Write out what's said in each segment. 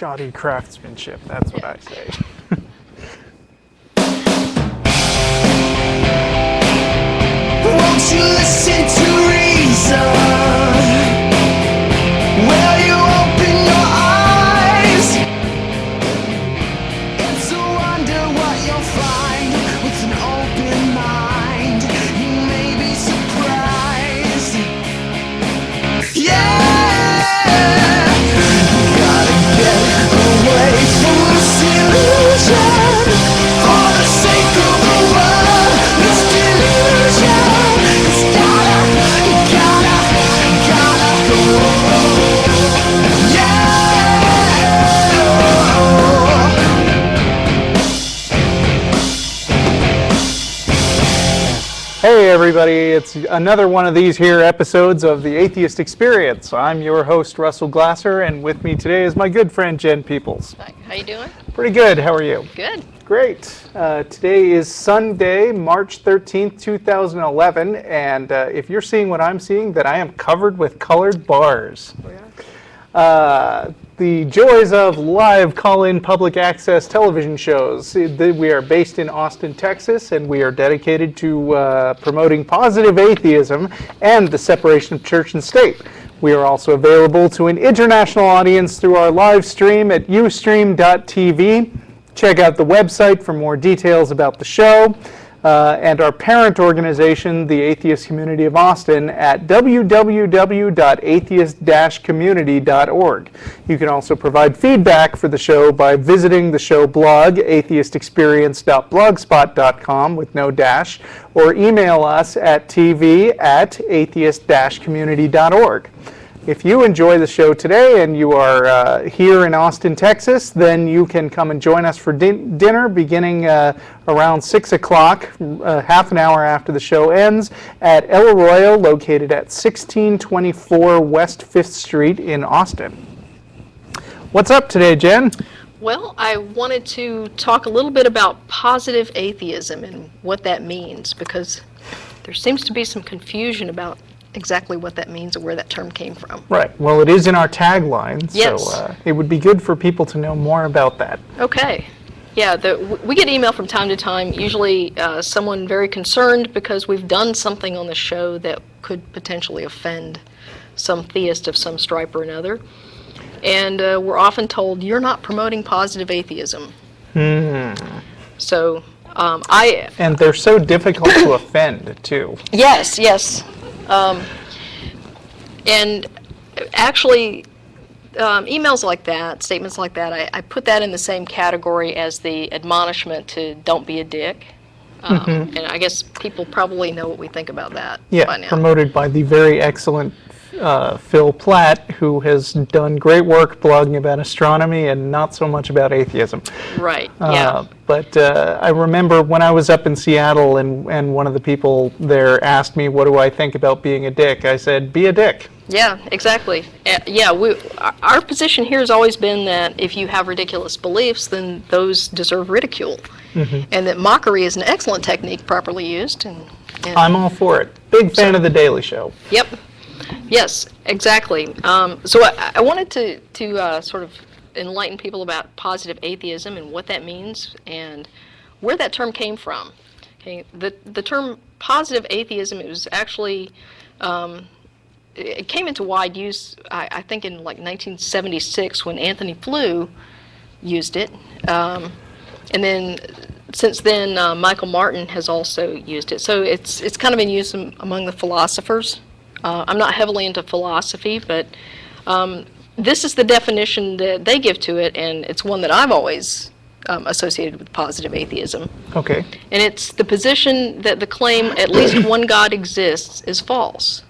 Shoddy craftsmanship, that's what I say. Won't you listen to reason? Will you open your eyes and to wonder what you'll find with an open mind? You may be surprised. Yeah, gotta get away from this illusion for the sake of the world. This delusion. Hey everybody, it's another one of these here episodes of the Atheist Experience. I'm your host, Russell Glasser, and with me today is my good friend, Jen Peeples. Hi, how you doing? Pretty good, how are you? Good. Great. Today is Sunday, March 13th, 2011, and if you're seeing what I'm seeing, then I am covered with colored bars. The joys of live call-in public access television shows. We are based in Austin, Texas, and we are dedicated to promoting positive atheism and the separation of church and state. We are also available to an international audience through our live stream at ustream.tv. Check out the website for more details about the show. And our parent organization, the Atheist Community of Austin, at www.atheist-community.org. You can also provide feedback for the show by visiting the show blog, atheistexperience.blogspot.com with no dash, or email us at tv@atheist-community.org. If you enjoy the show today and you are here in Austin, Texas, then you can come and join us for dinner beginning around 6 o'clock, half an hour after the show ends, at El Arroyo, located at 1624 West 5th Street in Austin. What's up today, Jen? Well, I wanted to talk a little bit about positive atheism and what that means, because there seems to be some confusion about exactly what that means or where that term came from. Right. Well, it is in our tagline, yes. So it would be good for people to know more about that. Okay. Yeah, we get email from time to time, usually someone very concerned because we've done something on the show that could potentially offend some theist of some stripe or another. And we're often told, you're not promoting positive atheism. So And they're so difficult to offend, too. Yes, yes. And actually, emails like that, statements like that, I put that in the same category as the admonishment to don't be a dick. And I guess people probably know what we think about that by now. Promoted by the very excellent Phil Platt, who has done great work blogging about astronomy and not so much about atheism. Right, yeah. But I remember when I was up in Seattle and one of the people there asked me, what do I think about being a dick? I said, be a dick. Yeah, exactly. Our position here has always been that if you have ridiculous beliefs, then those deserve ridicule. And that mockery is an excellent technique properly used. And I'm all for it. Big fan of The Daily Show. Yep. Yes, exactly. So I wanted to sort of enlighten people about positive atheism and what that means and where that term came from. Okay, the term positive atheism, it was actually it came into wide use, I think, in like 1976 when Anthony Flew used it, and then since then Michael Martin has also used it. So it's kind of been used among the philosophers. I'm not heavily into philosophy, but this is the definition that they give to it, and it's one that I've always associated with positive atheism. Okay. And it's the position that the claim at least one God exists is false.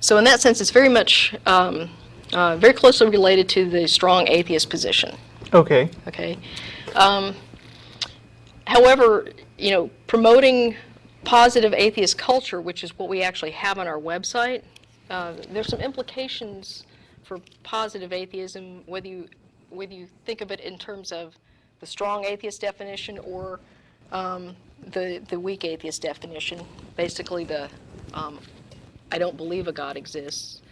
So in that sense, it's very much, very closely related to the strong atheist position. Okay. Okay. However, promoting positive atheist culture, which is what we actually have on our website, there's some implications for positive atheism, whether you think of it in terms of the strong atheist definition or the weak atheist definition. Basically, I don't believe a God exists,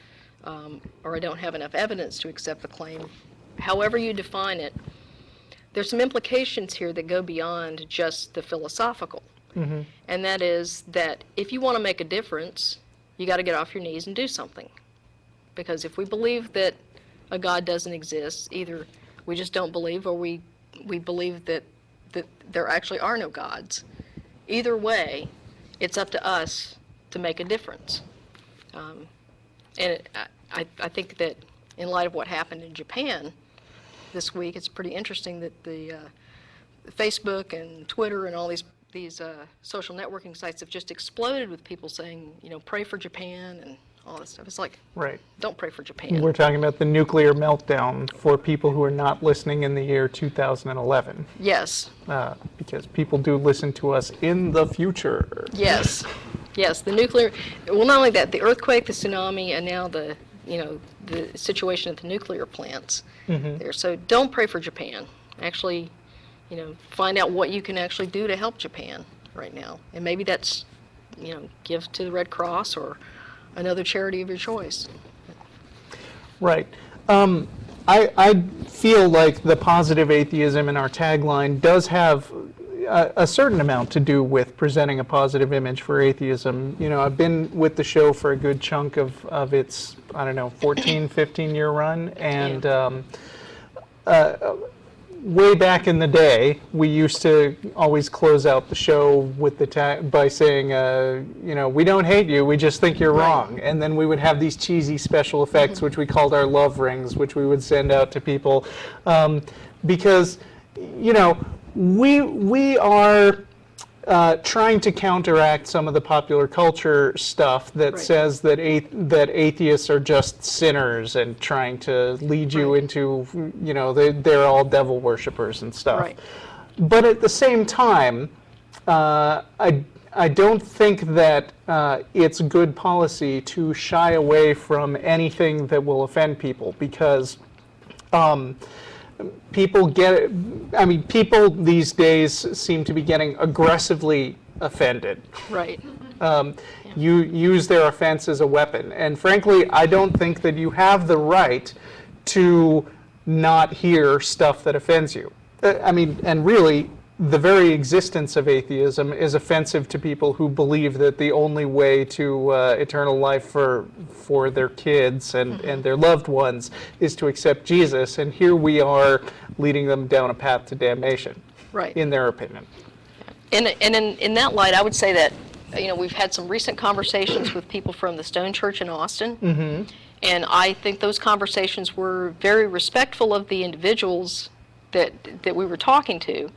or I don't have enough evidence to accept the claim however you define it, there's some implications here that go beyond just the philosophical. And that is that if you want to make a difference, you got to get off your knees and do something. Because if we believe that a God doesn't exist, either we just don't believe or we believe that there actually are no gods. Either way, it's up to us to make a difference. I think that in light of what happened in Japan this week, it's pretty interesting that the Facebook and Twitter and all these social networking sites have just exploded with people saying, pray for Japan and all this stuff. It's like, Right. don't pray for Japan. We're talking about the nuclear meltdown for people who are not listening in the year 2011. Yes. Because people do listen to us in the future. Yes. Yes. The nuclear. Well, not only that, the earthquake, the tsunami, and now the situation at the nuclear plants there. So don't pray for Japan. Actually, find out what you can actually do to help Japan right now, and maybe that's, give to the Red Cross or another charity of your choice. Right. I feel like the positive atheism in our tagline does have a certain amount to do with presenting a positive image for atheism. I've been with the show for a good chunk of its, 14, 15-year run, and way back in the day, we used to always close out the show with the tag by saying, we don't hate you, we just think you're wrong. And then we would have these cheesy special effects, which we called our love rings, which we would send out to people, because, we are trying to counteract some of the popular culture stuff that says that atheists are just sinners and trying to lead you into, they're all devil worshippers and stuff. Right. But at the same time, I don't think that it's good policy to shy away from anything that will offend people, because people people these days seem to be getting aggressively offended. Right. You use their offense as a weapon. And frankly, I don't think that you have the right to not hear stuff that offends you. And really, the very existence of atheism is offensive to people who believe that the only way to eternal life for their kids and their loved ones is to accept Jesus, and here we are leading them down a path to damnation, Right. in their opinion. And in that light, I would say that, we've had some recent conversations with people from the Stone Church in Austin, and I think those conversations were very respectful of the individuals that we were talking to,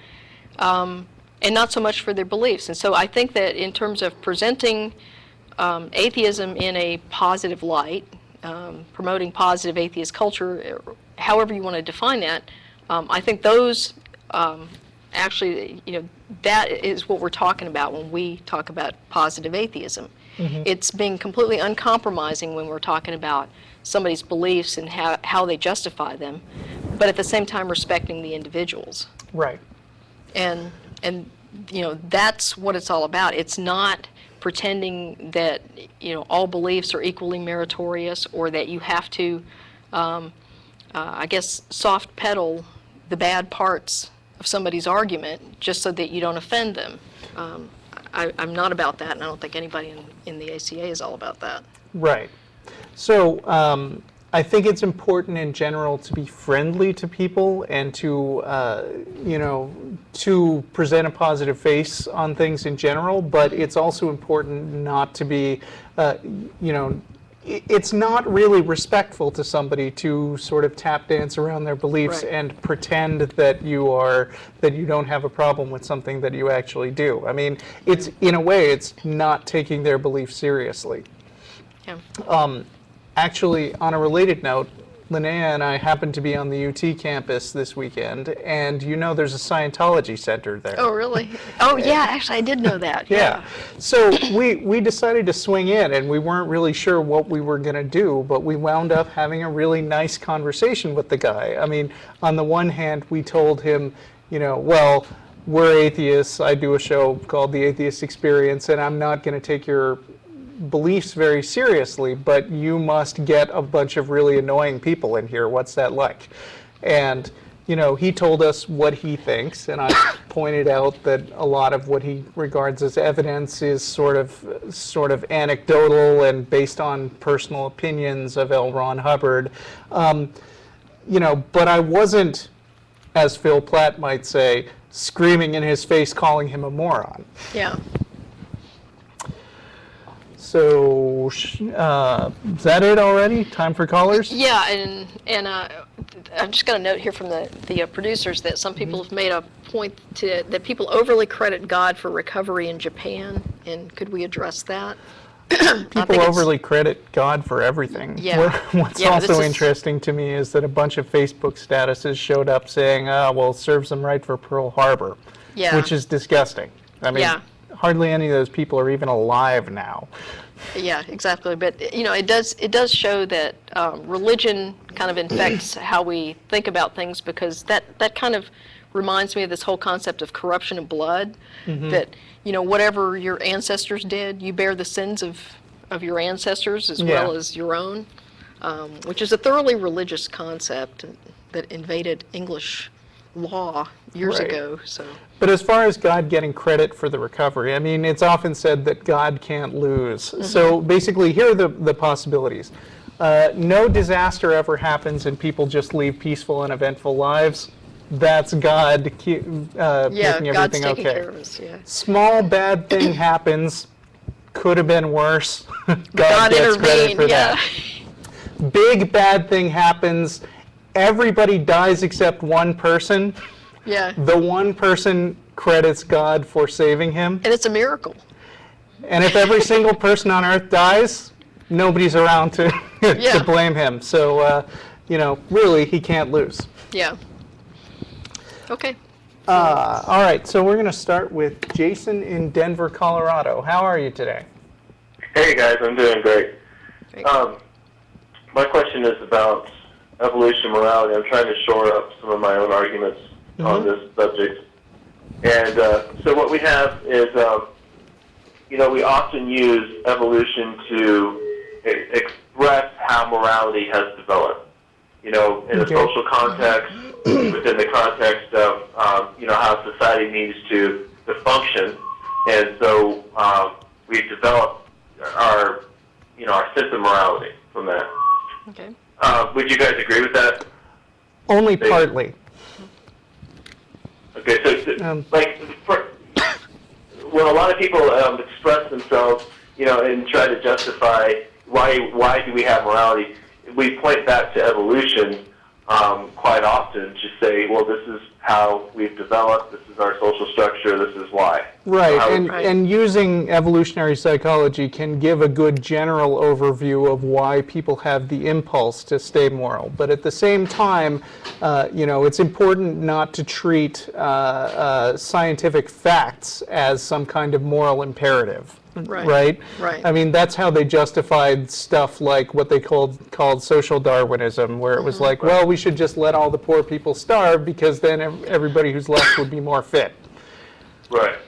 and not so much for their beliefs. And so I think that in terms of presenting atheism in a positive light, promoting positive atheist culture, however you want to define that, I think those actually, that is what we're talking about when we talk about positive atheism. It's being completely uncompromising when we're talking about somebody's beliefs and how they justify them, but at the same time respecting the individuals. Right. And that's what it's all about. It's not pretending that all beliefs are equally meritorious, or that you have to soft pedal the bad parts of somebody's argument just so that you don't offend them. I'm not about that, and I don't think anybody in the ACA is all about that. Right. So I think it's important in general to be friendly to people and to, to present a positive face on things in general, but it's also important not to be, it's not really respectful to somebody to sort of tap dance around their beliefs and pretend that you don't have a problem with something that you actually do. I mean, it's, in a way, it's not taking their belief seriously. Yeah. Actually, on a related note, Linnea and I happened to be on the UT campus this weekend, and there's a Scientology center there. Oh, really? Oh, yeah, actually, I did know that. Yeah. So we decided to swing in, and we weren't really sure what we were going to do, but we wound up having a really nice conversation with the guy. I mean, on the one hand, we told him, well, we're atheists. I do a show called the Atheist Experience, and I'm not going to take your beliefs very seriously, but you must get a bunch of really annoying people in here. What's that like? And he told us what he thinks, and I pointed out that a lot of what he regards as evidence is sort of anecdotal and based on personal opinions of L. Ron Hubbard. But I wasn't, as Phil Platt might say, screaming in his face calling him a moron. Yeah. So, is that it already? Time for callers? Yeah, and I'm just going to note here from the producers that some people have made a point that people overly credit God for recovery in Japan, and could we address that? People overly credit God for everything. Yeah. What's Yeah, also this is- interesting to me is that a bunch of Facebook statuses showed up saying, well, it serves them right for Pearl Harbor, Yeah. which is disgusting. I mean, Yeah. hardly any of those people are even alive now. Yeah, exactly. But it does show that religion kind of infects how we think about things, because that kind of reminds me of this whole concept of corruption of blood. That whatever your ancestors did, you bear the sins of your ancestors as well as your own, which is a thoroughly religious concept that invaded English law years Right. ago. So. But as far as God getting credit for the recovery, I mean, it's often said that God can't lose. So basically, here are the possibilities. No disaster ever happens and people just leave peaceful and eventful lives. That's God making everything God's taking okay. care of us. Yeah. Small bad thing happens, could have been worse. God gets credit intervened. for Yeah. that. Big bad thing happens, everybody dies except one person. Yeah. The one person credits God for saving him. And it's a miracle. And if every single person on earth dies, nobody's around to, Yeah. to blame him. So, really, he can't lose. Yeah. Okay. All right, so we're going to start with Jason in Denver, Colorado. How are you today? Hey guys, I'm doing great. Great. My question is about evolution morality. I'm trying to shore up some of my own arguments on this subject. And so what we have is, we often use evolution to express how morality has developed. In a social context, within the context of, how society needs to function. And so we've developed our sense of morality from that. Okay. Would you guys agree with that? Only partly. Okay, so when a lot of people express themselves, and try to justify why do we have morality, we point back to evolution quite often to say, well, this is how we've developed, this is our social structure, this is why. Right, Right. and using evolutionary psychology can give a good general overview of why people have the impulse to stay moral. But at the same time, it's important not to treat scientific facts as some kind of moral imperative. Right. I mean, that's how they justified stuff like what they called social Darwinism, where it was like, well, we should just let all the poor people starve because then everybody who's left would be more fit. Right.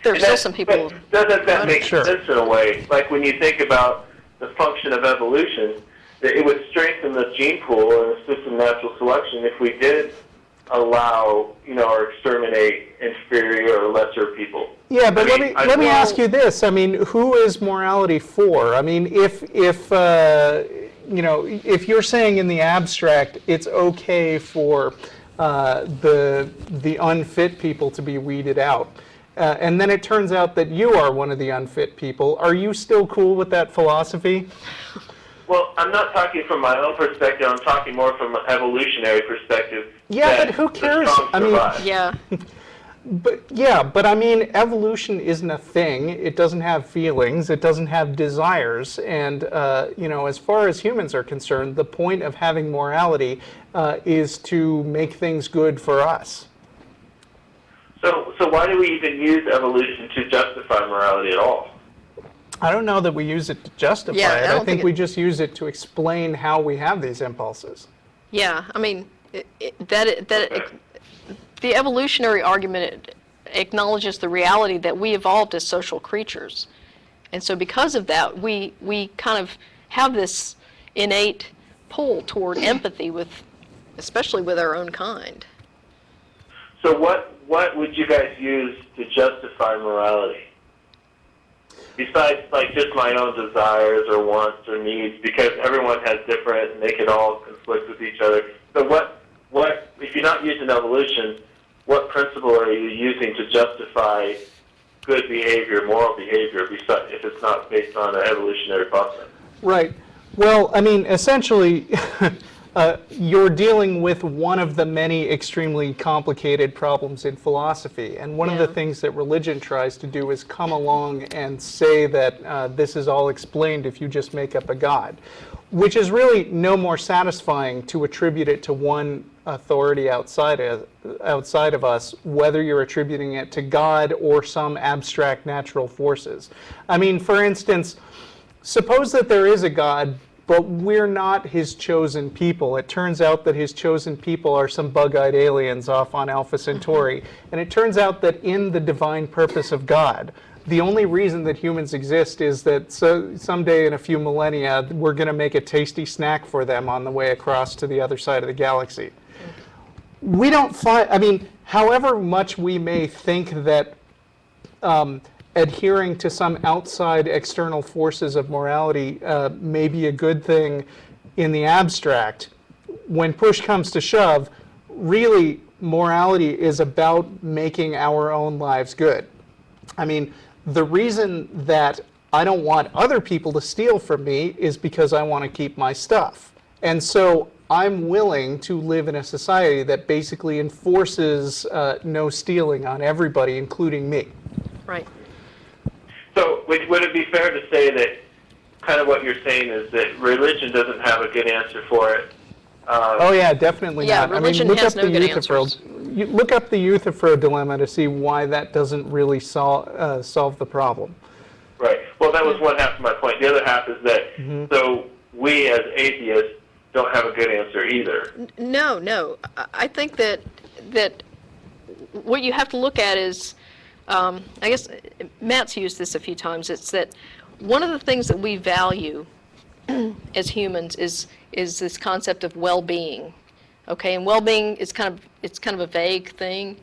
There's still some people. Doesn't that make Sure. sense in a way? Like when you think about the function of evolution, that it would strengthen the gene pool and assist in natural selection if we did allow, or exterminate inferior or lesser people. Yeah, but I mean, let me ask you this. I mean, who is morality for? I mean, if you're saying in the abstract it's okay for the unfit people to be weeded out, and then it turns out that you are one of the unfit people, are you still cool with that philosophy? Well, I'm not talking from my own perspective. I'm talking more from an evolutionary perspective. Yeah, that but who the cares? strong I mean, survive. Yeah. But I mean, evolution isn't a thing. It doesn't have feelings. It doesn't have desires. And as far as humans are concerned, the point of having morality is to make things good for us. So why do we even use evolution to justify morality at all? I don't know that we use it to justify Yeah, I it. I don't think think we just use it to explain how we have these impulses. Yeah. I mean, the evolutionary argument acknowledges the reality that we evolved as social creatures. And so because of that, we kind of have this innate pull toward empathy with especially with our own kind. So what would you guys use to justify morality? Besides, like, just my own desires or wants or needs, because everyone has different, and they can all conflict with each other. So what, if you're not using evolution, what principle are you using to justify good behavior, moral behavior, besides, if it's not based on an evolutionary process? Right. Well, I mean, essentially, you're dealing with one of the many extremely complicated problems in philosophy. And one of the things that religion tries to do is come along and say that this is all explained if you just make up a God, which is really no more satisfying to attribute it to one authority outside of us, whether you're attributing it to God or some abstract natural forces. I mean, for instance, suppose that there is a God, but we're not his chosen people. It turns out that his chosen people are some bug-eyed aliens off on Alpha Centauri. And it turns out that in the divine purpose of God, the only reason that humans exist is that someday in a few millennia, we're going to make a tasty snack for them on the way across to the other side of the galaxy. We don't find, I mean, however much we may think that adhering to some outside external forces of morality may be a good thing in the abstract, when push comes to shove, really morality is about making our own lives good. I mean, the reason that I don't want other people to steal from me is because I want to keep my stuff. And so I'm willing to live in a society that basically enforces no stealing on everybody, including me. Right. So would it be fair to say that kind of what you're saying is that religion doesn't have a good answer for it? Oh yeah, definitely Yeah, not. religion has no good answers. Look up the Euthyphro dilemma to see why that doesn't really solve the problem. Right. Well, that was one half of my point. The other half is that so we as atheists don't have a good answer either. No. I think that what you have to look at is, I guess Matt's used this a few times. It's that one of the things that we value as humans is this concept of well-being. Okay, and well-being is kind of a vague thing,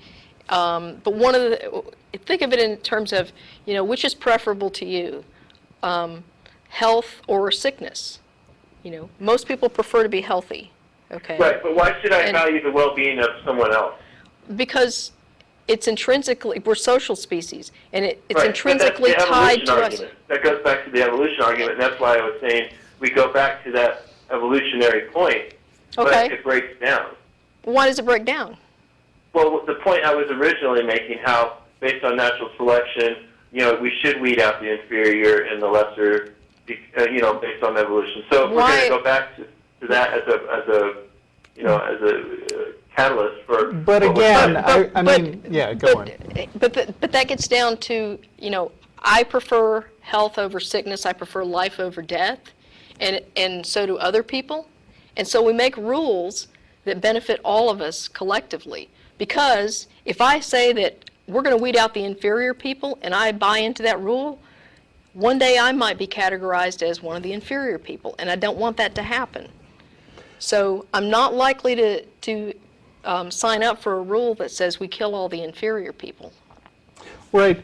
but one of the, think of it in terms of, which is preferable to you, health or sickness. Most people prefer to be healthy. Okay. Right, but why should I value the well-being of someone else? Because it's intrinsically, we're social species, and it's Right, intrinsically but that's the tied to evolution us. argument. That goes back to the evolution argument, and that's why I was saying we go back to that evolutionary point, Okay. but it breaks down. Why does it break down? Well, the point I was originally making, how based on natural selection, we should weed out the inferior and the lesser, based on evolution. So if we're going to go back to that as a catalyst for. But again, go on. But that gets down to, I prefer health over sickness. I prefer life over death, and so do other people. And so we make rules that benefit all of us collectively. Because if I say that we're going to weed out the inferior people, and I buy into that rule, one day I might be categorized as one of the inferior people, and I don't want that to happen. So I'm not likely to sign up for a rule that says we kill all the inferior people. Right.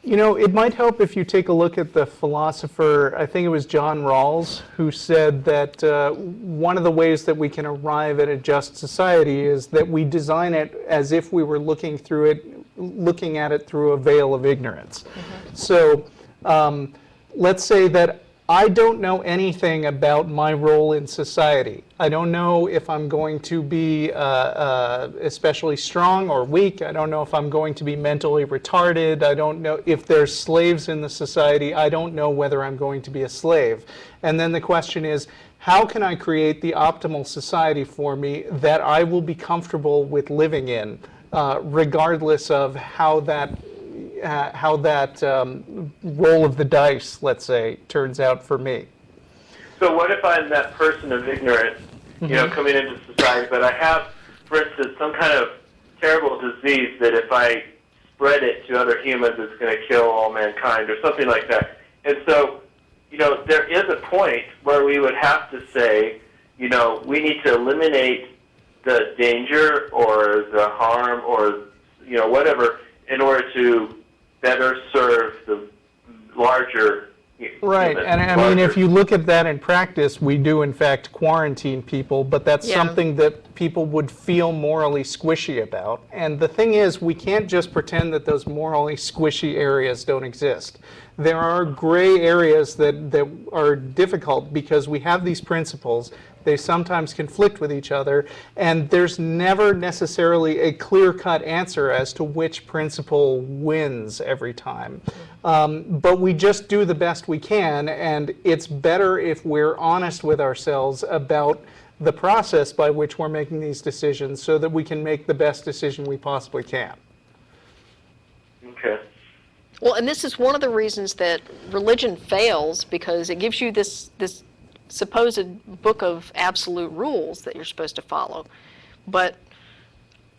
It might help if you take a look at the philosopher, I think it was John Rawls, who said that one of the ways that we can arrive at a just society is that we design it as if we were looking at it through a veil of ignorance. So let's say that I don't know anything about my role in society. I don't know if I'm going to be especially strong or weak. I don't know if I'm going to be mentally retarded. I don't know if there's slaves in the society. I don't know whether I'm going to be a slave. And then the question is, how can I create the optimal society for me that I will be comfortable with living in, regardless of how that roll of the dice, let's say, turns out for me. So what if I'm that person of ignorance, coming into society, but I have, for instance, some kind of terrible disease that if I spread it to other humans, it's going to kill all mankind or something like that. And so, there is a point where we would have to say, we need to eliminate the danger or the harm or whatever in order to better serve the larger Right, human, and I mean, if you look at that in practice, we do in fact quarantine people, but that's Yeah. something that people would feel morally squishy about. And the thing is, we can't just pretend that those morally squishy areas don't exist. There are gray areas that are difficult because we have these principles. They sometimes conflict with each other, and there's never necessarily a clear-cut answer as to which principle wins every time. But we just do the best we can, and it's better if we're honest with ourselves about the process by which we're making these decisions so that we can make the best decision we possibly can. Okay. Well, and this is one of the reasons that religion fails, because it gives you this supposed book of absolute rules that you're supposed to follow. But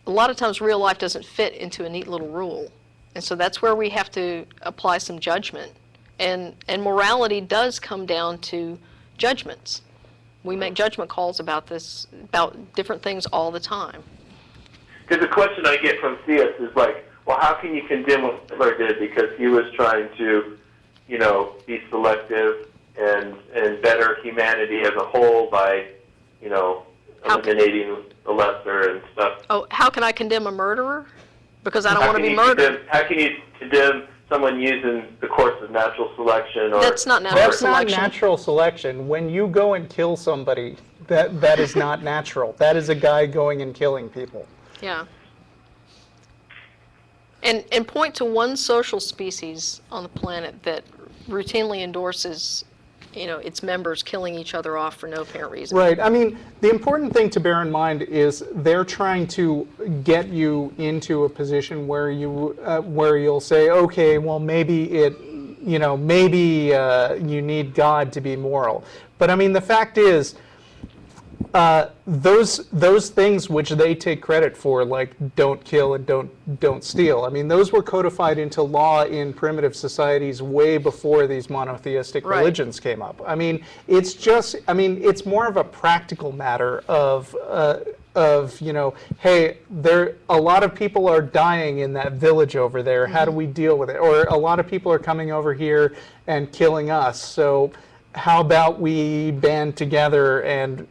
a lot of times real life doesn't fit into a neat little rule. And so that's where we have to apply some judgment. And morality does come down to judgments. We make judgment calls about different things all the time. Because the question I get from theists is like, well, how can you condemn what Hitler did because he was trying to, be selective and better humanity as a whole by, eliminating the lesser and stuff. Oh, how can I condemn a murderer? Because I don't want to be murdered. How can you condemn someone using the course of natural selection? Or That's not natural That's selection. not natural selection. When you go and kill somebody, that is not natural. That is a guy going and killing people. Yeah. And point to one social species on the planet that routinely endorses, its members killing each other off for no apparent reason. Right. I mean, the important thing to bear in mind is they're trying to get you into a position where you'll say, okay, well, maybe you need God to be moral. But I mean, the fact is, those things which they take credit for, like don't kill and don't steal, I mean, those were codified into law in primitive societies way before these monotheistic Right. religions came up. I mean, it's more of a practical matter of hey, a lot of people are dying in that village over there. How do we deal with it? Or a lot of people are coming over here and killing us. So how about we band together and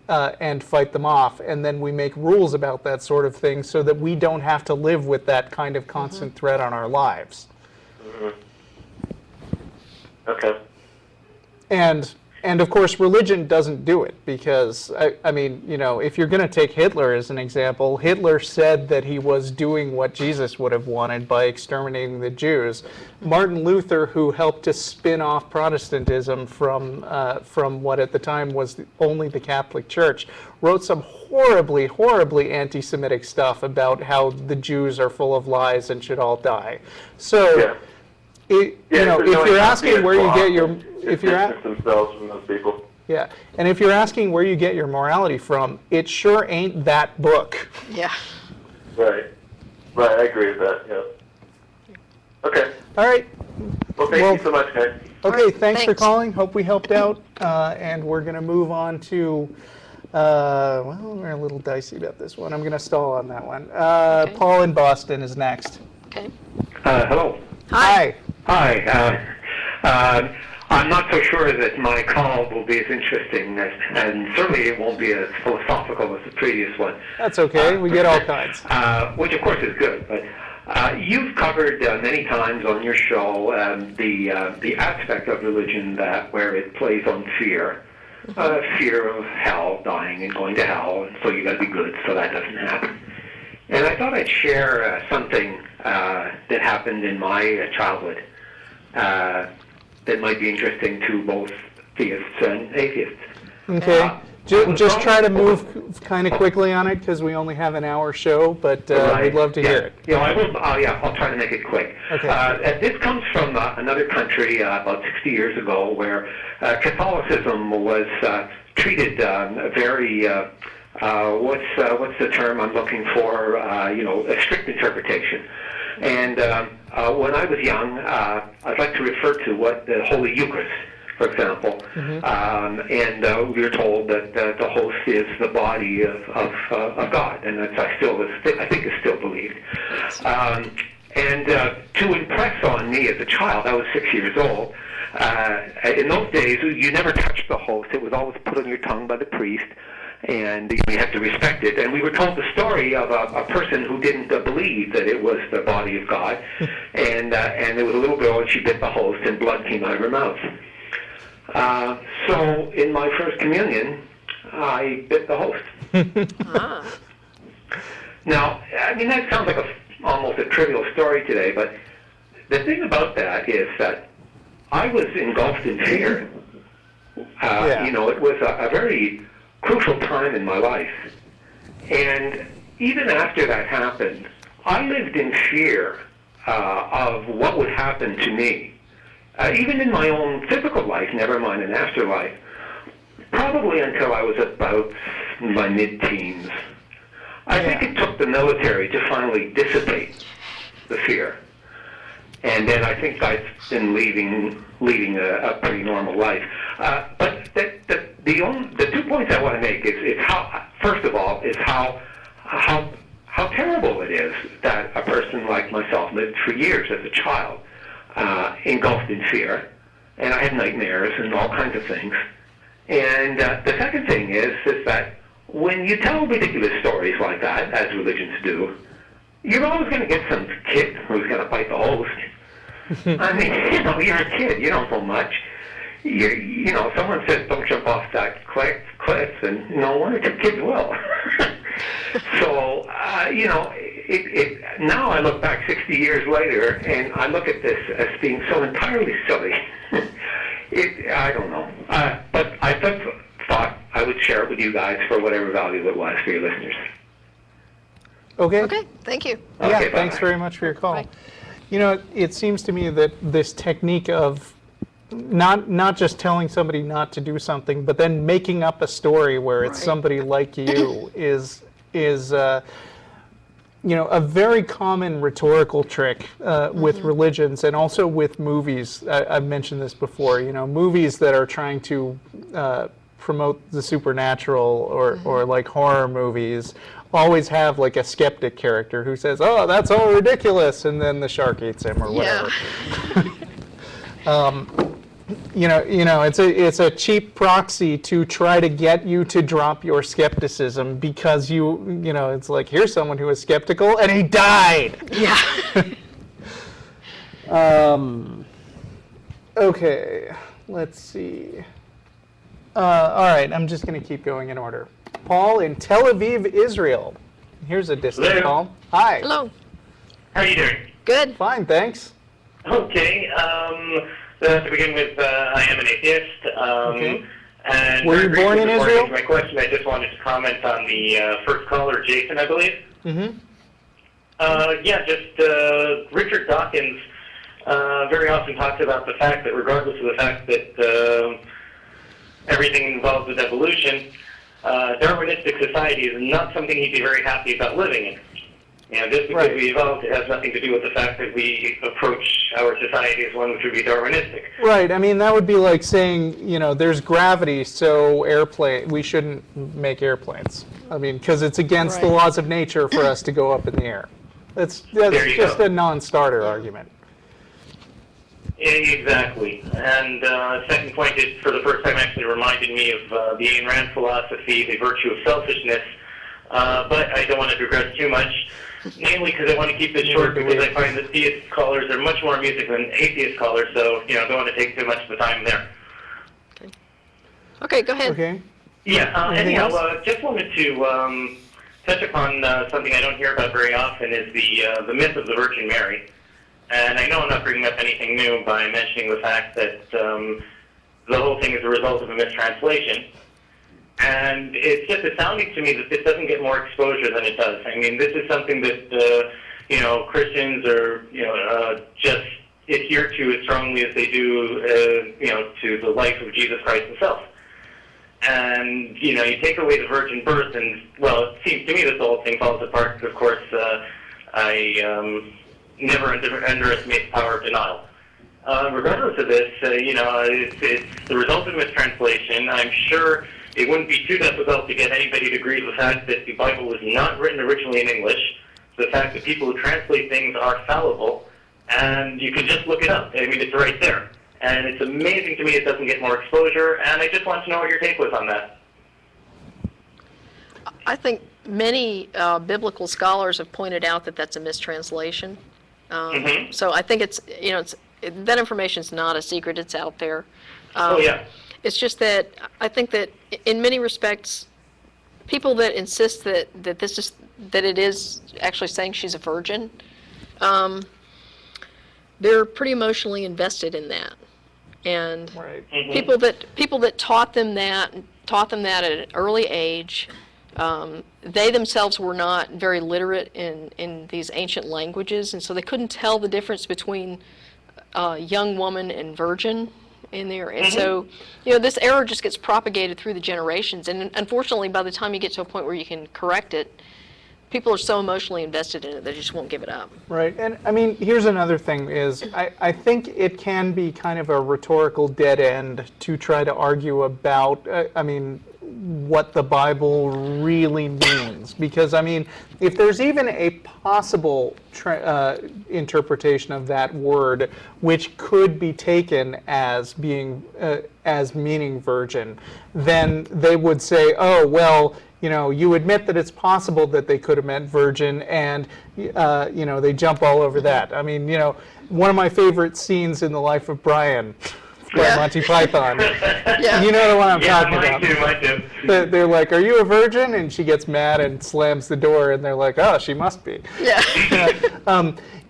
fight them off, and then we make rules about that sort of thing so that we don't have to live with that kind of constant threat on our lives. Okay. And of course, religion doesn't do it because, I mean, if you're going to take Hitler as an example, Hitler said that he was doing what Jesus would have wanted by exterminating the Jews. Martin Luther, who helped to spin off Protestantism from what at the time was only the Catholic Church, wrote some horribly, horribly anti-Semitic stuff about how the Jews are full of lies and should all die. So. Yeah. If you're asking where you get your, if you're themselves from those people. Yeah, and if you're asking where you get your morality from, it sure ain't that book. Yeah. Right. Right. I agree with that. Yeah. Okay. All right. Well, thank you so much, guys. Okay, thanks for thanks. calling. Hope we helped out, and we're going to move on to. Well, we're a little dicey about this one. I'm going to stall on that one. Okay. Paul in Boston is next. Okay. Hello. Hi. Hi. I'm not so sure that my call will be as interesting, and certainly it won't be as philosophical as the previous one. That's okay. We get all kinds. Which, of course, is good. But you've covered many times on your show the aspect of religion where it plays on fear. Fear of hell, dying and going to hell, and so you got to be good so that doesn't happen. And I thought I'd share something that happened in my childhood that might be interesting to both theists and atheists. Okay. Just try to move kind of quickly on it because we only have an hour show, but we'd love to hear it. Yeah, I will. I'll try to make it quick. Okay. This comes from another country about 60 years ago, where Catholicism was treated very. What's the term I'm looking for? A strict interpretation. And when I was young, I'd like to refer to what the Holy Eucharist for example, and we were told that the host is the body of God, and that's I think is still believed. And to impress on me as a child, I was 6 years old. In those days, you never touched the host; it was always put on your tongue by the priest, and you had to respect it. And we were told the story of a person who didn't believe that it was the body of God, and there was a little girl, and she bit the host, and blood came out of her mouth. So in my first communion, I bit the host. Now, I mean, that sounds like almost a trivial story today, but the thing about that is that I was engulfed in fear. You know, it was a very crucial time in my life. And even after that happened, I lived in fear of what would happen to me. Even in my own physical life, never mind an afterlife, probably until I was about my mid-teens. I think it took the military to finally dissipate the fear. And then I think I've been leading a pretty normal life. But the 2 points I want to make is how, first of all, is how terrible it is that a person like myself lived for years as a child, engulfed in fear, and I had nightmares and all kinds of things. And the second thing is that when you tell ridiculous stories like that, as religions do, you're always going to get some kid who's going to bite the host. I mean, you know, you're a kid, you don't know much. You know, someone says don't jump off that cliff, and you know, 1 or 2 kids will. So, you know, now I look back 60 years later, and I look at this as being so entirely silly. I don't know, but I thought I would share it with you guys for whatever value it was for your listeners. Okay. Okay, thank you. Yeah, Okay, thanks bye-bye. very much for your call. Bye. You know, it seems to me that this technique of not just telling somebody not to do something, but then making up a story where it's Right. somebody like you is you know, a very common rhetorical trick with religions and also with movies. I've mentioned this before. You know, movies that are trying to promote the supernatural or like horror movies always have like a skeptic character who says, "Oh, that's all ridiculous," and then the shark eats him or whatever. You know, it's a cheap proxy to try to get you to drop your skepticism because you know, it's like, here's someone who was skeptical and he died. Yeah. Okay, let's see. All right, I'm just going to keep going in order. Paul in Tel Aviv, Israel. Here's a distant Hello. call. Hi. Hello. How are you doing? Good. Fine, thanks. Okay. To begin with, I am an atheist. Okay. And Were you very born in briefly, before I Israel? get to my question, I just wanted to comment on the first caller, Jason, I believe. Mm-hmm. Richard Dawkins very often talks about the fact that regardless of the fact that everything involved with evolution, Darwinistic society is not something he'd be very happy about living in. You know, just because Right. we evolved, it has nothing to do with the fact that we approach our society as one which would be Darwinistic. Right. I mean, that would be like saying, you know, there's gravity, so we shouldn't make airplanes. I mean, because it's against the Right. laws of nature for us to go up in the air. That's There you just go. a non-starter argument. Exactly. And second point, it for the first time actually reminded me of the Ayn Rand philosophy, the virtue of selfishness. But I don't want to digress too much, namely because I want to keep it short because I find that theist callers are much more amusing than atheist callers, so, you know, don't want to take too much of the time there. Okay, go ahead. Okay. Yeah, Anything anyhow, else? just wanted to touch upon something I don't hear about very often is the myth of the Virgin Mary. And I know I'm not bringing up anything new by mentioning the fact that the whole thing is a result of a mistranslation. And it's just astounding to me that this doesn't get more exposure than it does. I mean, this is something that, you know, Christians are, you know, just adhere to as strongly as they do, you know, to the life of Jesus Christ himself. And, you know, you take away the virgin birth and, well, it seems to me that the whole thing falls apart. Of course, I never underestimate the power of denial. regardless of this, it's the result of mistranslation. I'm sure it wouldn't be too difficult to get anybody to agree to the fact that the Bible was not written originally in English, the fact that people who translate things are fallible, and you can just look it up. I mean, it's right there. And it's amazing to me it doesn't get more exposure, and I just want to know what your take was on that. I think many biblical scholars have pointed out that that's a mistranslation. So I think that information is not a secret. It's out there. Oh, yeah. It's just that I think that in many respects, people that insist that it is actually saying she's a virgin, they're pretty emotionally invested in that. And Right. people that taught them that at an early age, they themselves were not very literate in these ancient languages, and so they couldn't tell the difference between young woman and virgin in there. And so, this error just gets propagated through the generations, and unfortunately, by the time you get to a point where you can correct it, people are so emotionally invested in it they just won't give it up. Right, and I mean, here's another thing is, I think it can be kind of a rhetorical dead end to try to argue about, what the Bible really means. Because, I mean, if there's even a possible interpretation of that word, which could be taken as being, as meaning virgin, then they would say, oh, well, you admit that it's possible that they could have meant virgin, and, they jump all over that. I mean, one of my favorite scenes in The Life of Brian, by Monty Python. You know the one I'm talking about. Mine too. They're like, are you a virgin? And she gets mad and slams the door, and they're like, oh, she must be. Yeah.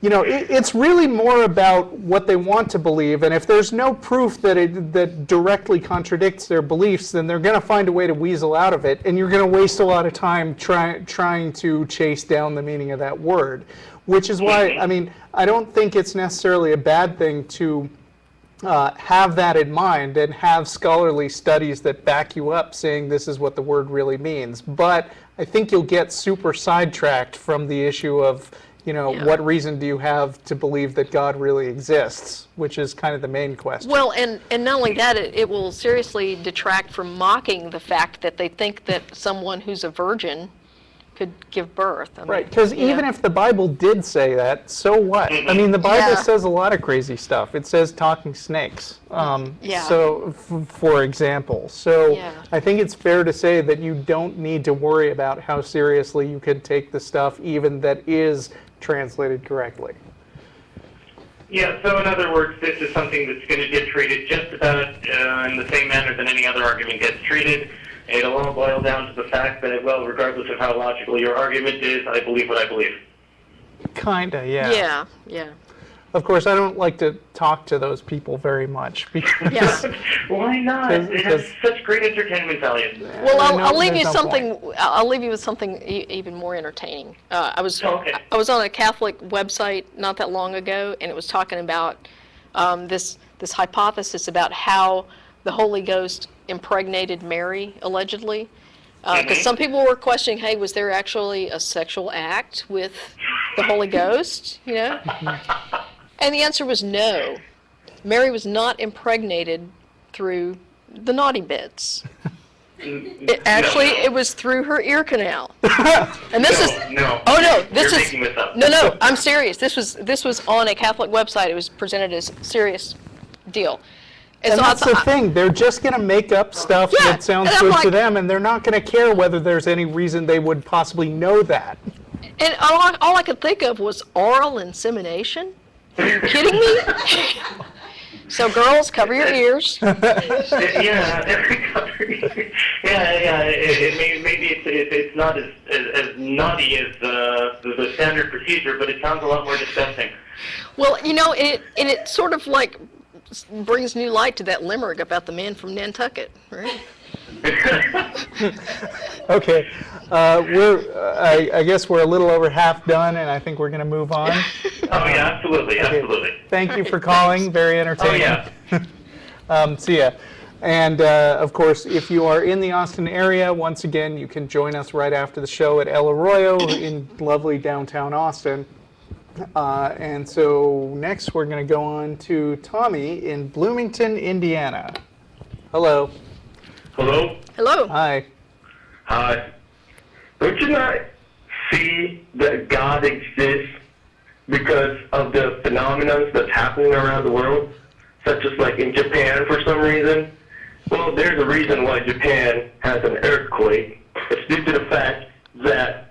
It's really more about what they want to believe, and if there's no proof that directly contradicts their beliefs, then they're going to find a way to weasel out of it, and you're going to waste a lot of time trying to chase down the meaning of that word, which is why, I don't think it's necessarily a bad thing to have that in mind and have scholarly studies that back you up saying this is what the word really means. But I think you'll get super sidetracked from the issue of, what reason do you have to believe that God really exists, which is kind of the main question. Well, and not only that, it will seriously detract from mocking the fact that they think that someone who's a virgin could give birth. Right, because even if the Bible did say that, so what? I mean, the Bible says a lot of crazy stuff. It says talking snakes, so for example. So I think it's fair to say that you don't need to worry about how seriously you can take the stuff even that is translated correctly. Yeah, so in other words, this is something that's going to get treated just about in the same manner that any other argument gets treated. It'll all boil down to the fact that, well, regardless of how logical your argument is, I believe what I believe. Kinda, yeah. Yeah, yeah. Of course, I don't like to talk to those people very much because Why not? It has such great entertainment value. Well, I'll leave you something. I'll leave you with something even more entertaining. I was on a Catholic website not that long ago, and it was talking about this hypothesis about how the Holy Ghost impregnated Mary, allegedly. Because some people were questioning, hey, was there actually a sexual act with the Holy Ghost, And the answer was no. Mary was not impregnated through the naughty bits. It was through her ear canal. And this is no. Oh no, this You're is making this up. No, I'm serious. This was on a Catholic website. It was presented as a serious deal. And that's the thing. They're just going to make up stuff that sounds good to them, and they're not going to care whether there's any reason they would possibly know that. And all I could think of was oral insemination. Are you kidding me? So girls, cover your ears. Maybe it's not as naughty as the standard procedure, but it sounds a lot more disgusting. Well, it sort of like brings new light to that limerick about the man from Nantucket, right? Okay, I guess we're a little over half done, and I think we're going to move on. Oh yeah, absolutely, absolutely. Thank you for calling. Very entertaining. Oh yeah. See ya. And of course, if you are in the Austin area, once again, you can join us right after the show at El Arroyo in lovely downtown Austin. And so next we're going to go on to Tommy in Bloomington, Indiana. Hello. Hello? Hello. Hi. Hi. Don't you not see that God exists because of the phenomena that's happening around the world, such as like in Japan for some reason? Well, there's a reason why Japan has an earthquake. It's due to the fact that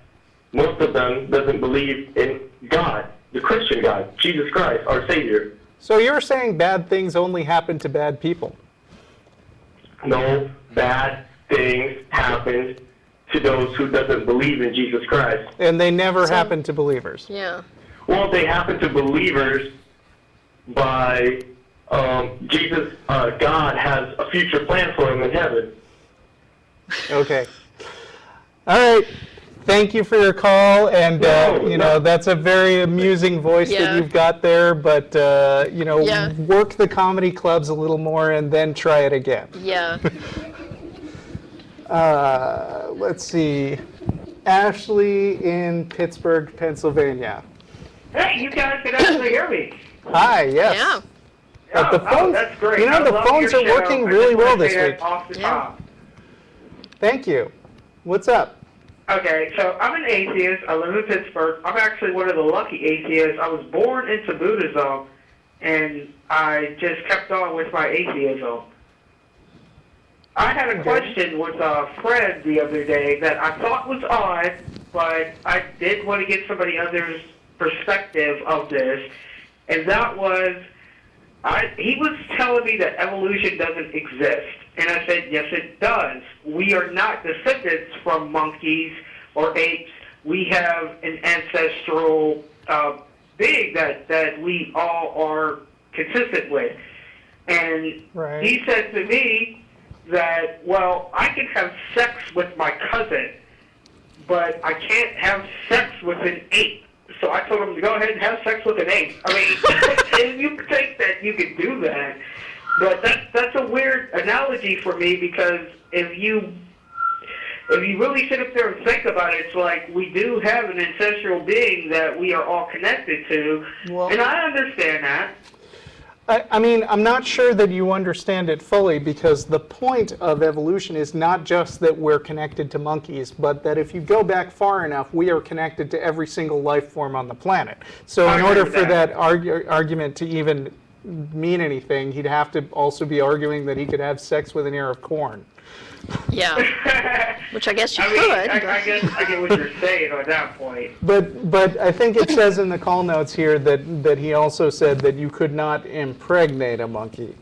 most of them doesn't believe in God, the Christian God, Jesus Christ, our Savior. So you're saying bad things only happen to bad people? No bad things happen to those who doesn't believe in Jesus Christ. And they never happen to believers? Yeah. Well, they happen to believers by Jesus. God has a future plan for them in heaven. Okay. All right. Thank you for your call, and that's a very amusing voice that Yeah. you've got there. But Yeah. work the comedy clubs a little more, and then try it again. Yeah. Let's see, Ashley in Pittsburgh, Pennsylvania. Hey, you guys can actually hear me. Hi. Yes. Yeah. But the phones, that's great. you know, I the love phones your are show. working I really just wanna well this say that week. Off the Yeah. top. Thank you. What's up? Okay, so I'm an atheist. I live in Pittsburgh. I'm actually one of the lucky atheists. I was born into Buddhism, and I just kept on with my atheism. I had a question with a friend the other day that I thought was odd, but I did want to get somebody else's perspective of this, and that was, he was telling me that evolution doesn't exist. And I said, yes, it does. We are not descendants from monkeys or apes. We have an ancestral being that we all are consistent with. And Right. he said to me that, well, I can have sex with my cousin, but I can't have sex with an ape. So I told him to go ahead and have sex with an ape. I mean, and you think that you could do that, but that's a weird analogy for me, because if you really sit up there and think about it, it's like we do have an ancestral being that we are all connected to, Well- and I understand that. I mean, I'm not sure that you understand it fully, because the point of evolution is not just that we're connected to monkeys, but that if you go back far enough, we are connected to every single life form on the planet. So I in agree order with for that. that argument to even mean anything, he'd have to also be arguing that he could have sex with an ear of corn. Yeah. Which I guess you I mean, could. I but- guess I get what you're saying on that point. But I think it says in the call notes here that he also said that you could not impregnate a monkey.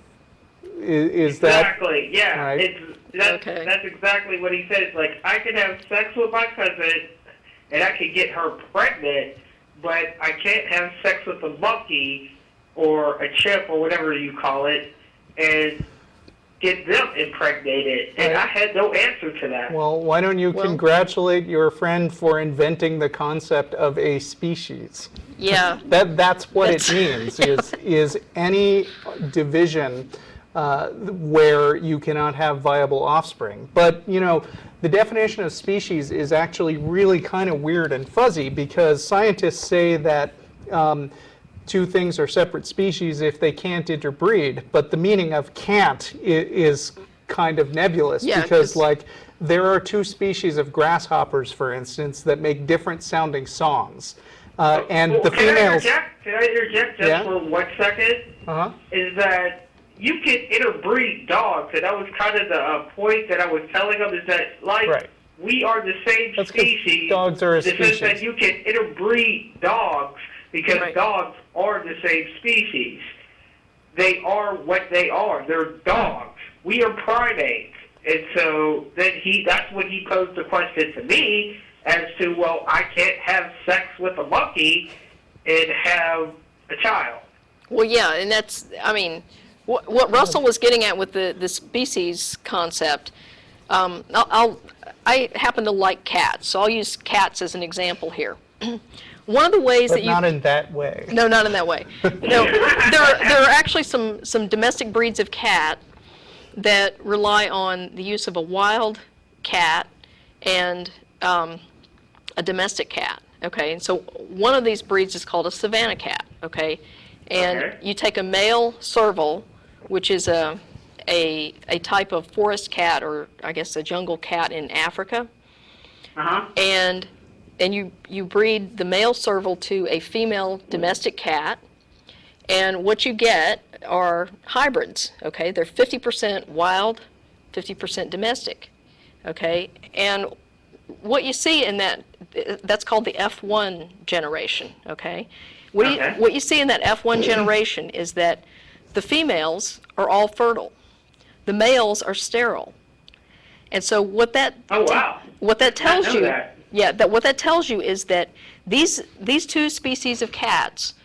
Is that Exactly, yeah. right? Okay. That's exactly what he says. Like, I can have sex with my cousin, and I can get her pregnant, but I can't have sex with a monkey or a chimp or whatever you call it, and get them impregnated. And Right. I had no answer to that. Well, why don't you Well- congratulate your friend for inventing the concept of a species? Yeah. That's what That's- it means, is any division where you cannot have viable offspring. But, you know, the definition of species is actually really kind of weird and fuzzy, because scientists say that two things are separate species if they can't interbreed, but the meaning of can't is kind of nebulous, Yeah, because 'cause- like there are two species of grasshoppers, for instance, that make different sounding songs. And Well, the can females... Can I interject just Yeah? for 1 second? Uh-huh. Is that you can interbreed dogs, and that was kind of the point that I was telling them, is that, like, Right. we are the same That's 'cause species. dogs are a in the sense that species. you can interbreed dogs, because Right. dogs are the same species. They are what they are. They're dogs. We are primates. And so then that's when he posed the question to me as to, well, I can't have sex with a monkey and have a child. Well, yeah, and that's, I mean, what Russell was getting at with the species concept, I happen to like cats, so I'll use cats as an example here. One of the ways But that you... not in that way. No, not in that way. No, there are actually some domestic breeds of cat that rely on the use of a wild cat and a domestic cat. Okay, and so one of these breeds is called a savanna cat. Okay, and you take a male serval, which is a type of forest cat, or I guess a jungle cat in Africa, and you breed the male serval to a female domestic cat, and what you get are hybrids. Okay, they're 50% wild, 50% domestic. Okay, and what you see in that's called the F1 generation. Okay, what you see in that F1 generation is that the females are all fertile, the males are sterile, and so what that tells you, what that tells you is that these two species of cats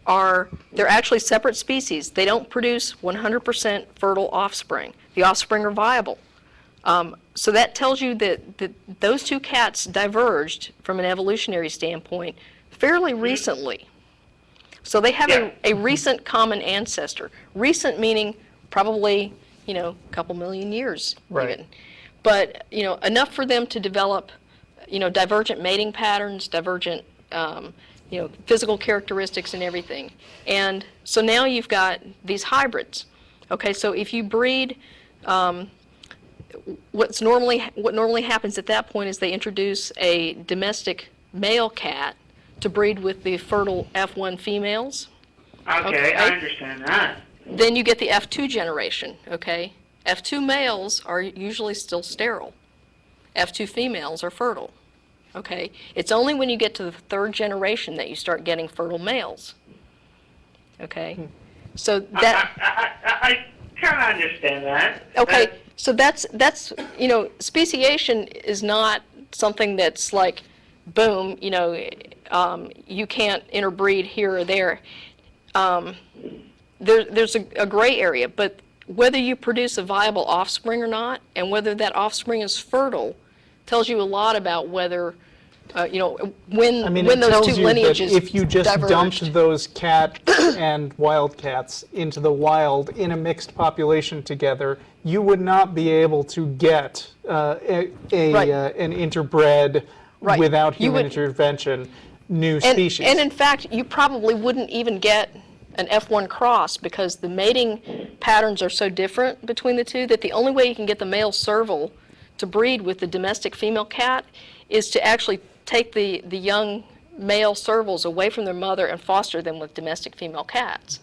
they're actually separate species. They don't produce 100% fertile offspring. The offspring are viable. So that tells you that those two cats diverged from an evolutionary standpoint fairly recently. So they have a recent common ancestor. Recent meaning probably, a couple million years even. But, enough for them to develop, divergent mating patterns, divergent, physical characteristics and everything. And so now you've got these hybrids. Okay, so if you breed, what normally happens at that point is they introduce a domestic male cat to breed with the fertile F1 females. Okay, I understand that. Then you get the F2 generation, okay? F2 males are usually still sterile. F2 females are fertile, okay? It's only when you get to the third generation that you start getting fertile males, okay? So that... I kind of understand that. Okay, so that's speciation is not something that's like, boom, you can't interbreed here or there. There's a gray area, but whether you produce a viable offspring or not, and whether that offspring is fertile, tells you a lot about whether, when those two lineages if you just diverged. dumped those cats and wildcats into the wild in a mixed population together, you would not be able to get an interbred without human intervention new species. And in fact, you probably wouldn't even get an F1 cross because the mating patterns are so different between the two that the only way you can get the male serval to breed with the domestic female cat is to actually take the young male servals away from their mother and foster them with domestic female cats.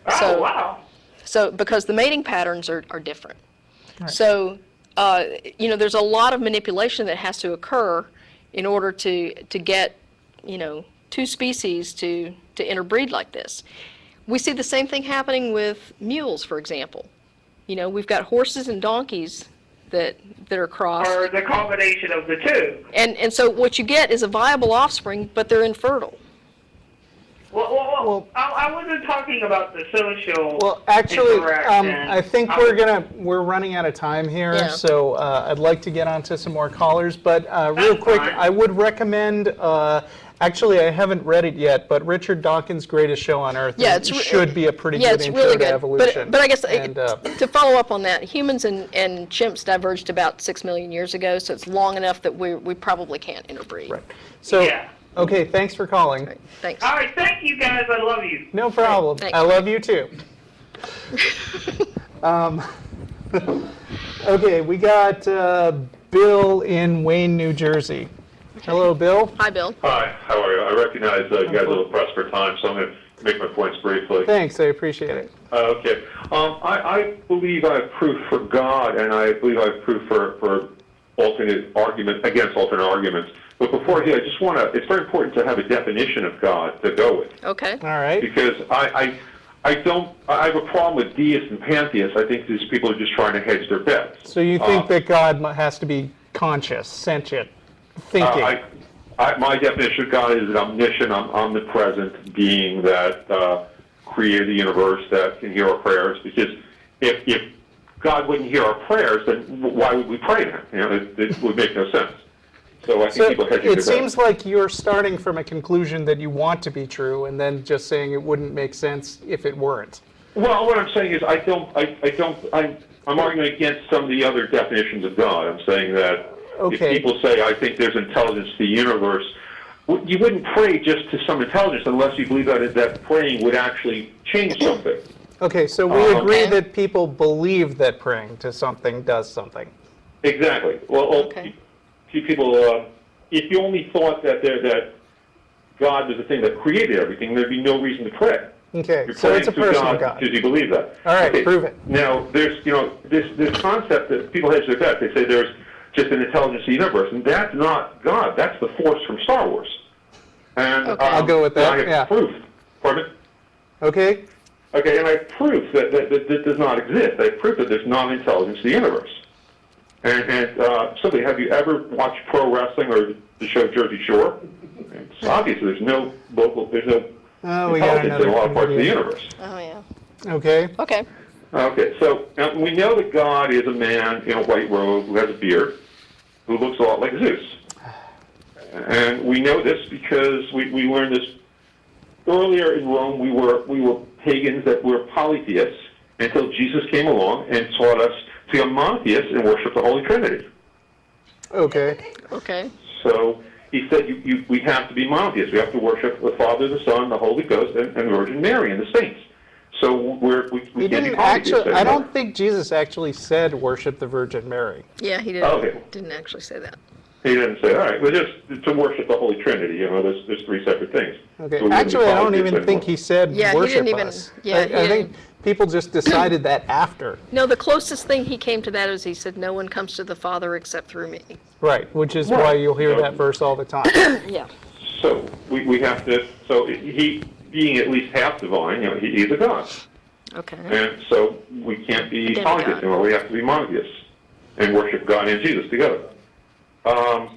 Oh, wow. So because the mating patterns are different. Right. So, there's a lot of manipulation that has to occur in order to get, two species to interbreed like this. We see the same thing happening with mules, for example. We've got horses and donkeys that are crossed. Or the combination of the two. And so what you get is a viable offspring, but they're infertile. Well, I wasn't talking about the social. Well, actually, interaction. I think we're running out of time here, so I'd like to get on to some more callers. But real quick, I would recommend. Actually, I haven't read it yet, but Richard Dawkins' Greatest Show on Earth should be a pretty good intro to evolution. But I guess to follow up on that, humans and chimps diverged about 6 million years ago, so it's long enough that we probably can't interbreed. Right. So, okay, thanks for calling. Right, thanks. All right, thank you guys. I love you. No problem. Thanks. I love you too. Okay, we got Bill in Wayne, New Jersey. Hello, Bill. Hi, Bill. Hi, how are you? I recognize you guys are a little pressed for time, so I'm going to make my points briefly. Thanks, I appreciate it. Okay. I believe I have proof for God, and I believe I have proof for alternate arguments, against alternate arguments. But before I do, I just want to, it's very important to have a definition of God to go with. Okay. All right. Because I have a problem with deists and pantheists. I think these people are just trying to hedge their bets. So you think that God has to be conscious, sentient, thinking? My definition of God is an omniscient, omnipresent being that created the universe, that can hear our prayers. Because if God wouldn't hear our prayers, then why would we pray to Him? It would make no sense. So I think people hedge their bets. It seems like you're starting from a conclusion that you want to be true, and then just saying it wouldn't make sense if it weren't. Well, what I'm saying is I'm arguing against some of the other definitions of God. I'm saying that if people say, I think there's intelligence to the universe, you wouldn't pray just to some intelligence unless you believe that praying would actually change something. Okay, so we agree that people believe that praying to something does something. Exactly. Well, Okay. people, if you only thought that God was the thing that created everything, there'd be no reason to pray. Okay, You're so it's a praying to personal God. because you believe that. All right, Okay, prove it. Now, there's this concept that people hedge their bets. They say there's just an intelligence of the universe, and that's not God. That's the Force from Star Wars. And Okay. I'll go with that, I have yeah. proof. Pardon me? Okay, Okay, and I have proof that does not exist. I have proof that there's non-intelligence of the universe. And simply, have you ever watched pro wrestling or the show Jersey Shore? It's obvious there's no we got intelligence in a lot of parts of the another universe. Oh, yeah. okay. Okay. Okay, so we know that God is a man in a white robe who has a beard, who looks a lot like Zeus. And we know this because we learned this earlier in Rome. We were pagans that were polytheists until Jesus came along and taught us to become monotheists and worship the Holy Trinity. Okay. Okay. So he said we have to be monotheists. We have to worship the Father, the Son, the Holy Ghost, and the Virgin Mary and the saints. So we He can't be didn't polytheists actually, I anymore. don't think Jesus actually said worship the Virgin Mary. Yeah, he didn't, Okay. didn't actually say that. He didn't say, all right, well, just to worship the Holy Trinity. There's three separate things. Okay, So we wouldn't be actually, I don't polytheists even think anymore. he said Yeah, he worship didn't even- us. yeah, he I think didn't. people just decided that after. No, the closest thing he came to that is he said, no one comes to the Father except through me. Right, which is Right. why you'll hear So- that verse all the time. Yeah. So we have to. So he, being at least half divine, he's a god, Okay. and so we can't be Demigod. polytheists anymore. We have to be monotheists and worship God and Jesus together. So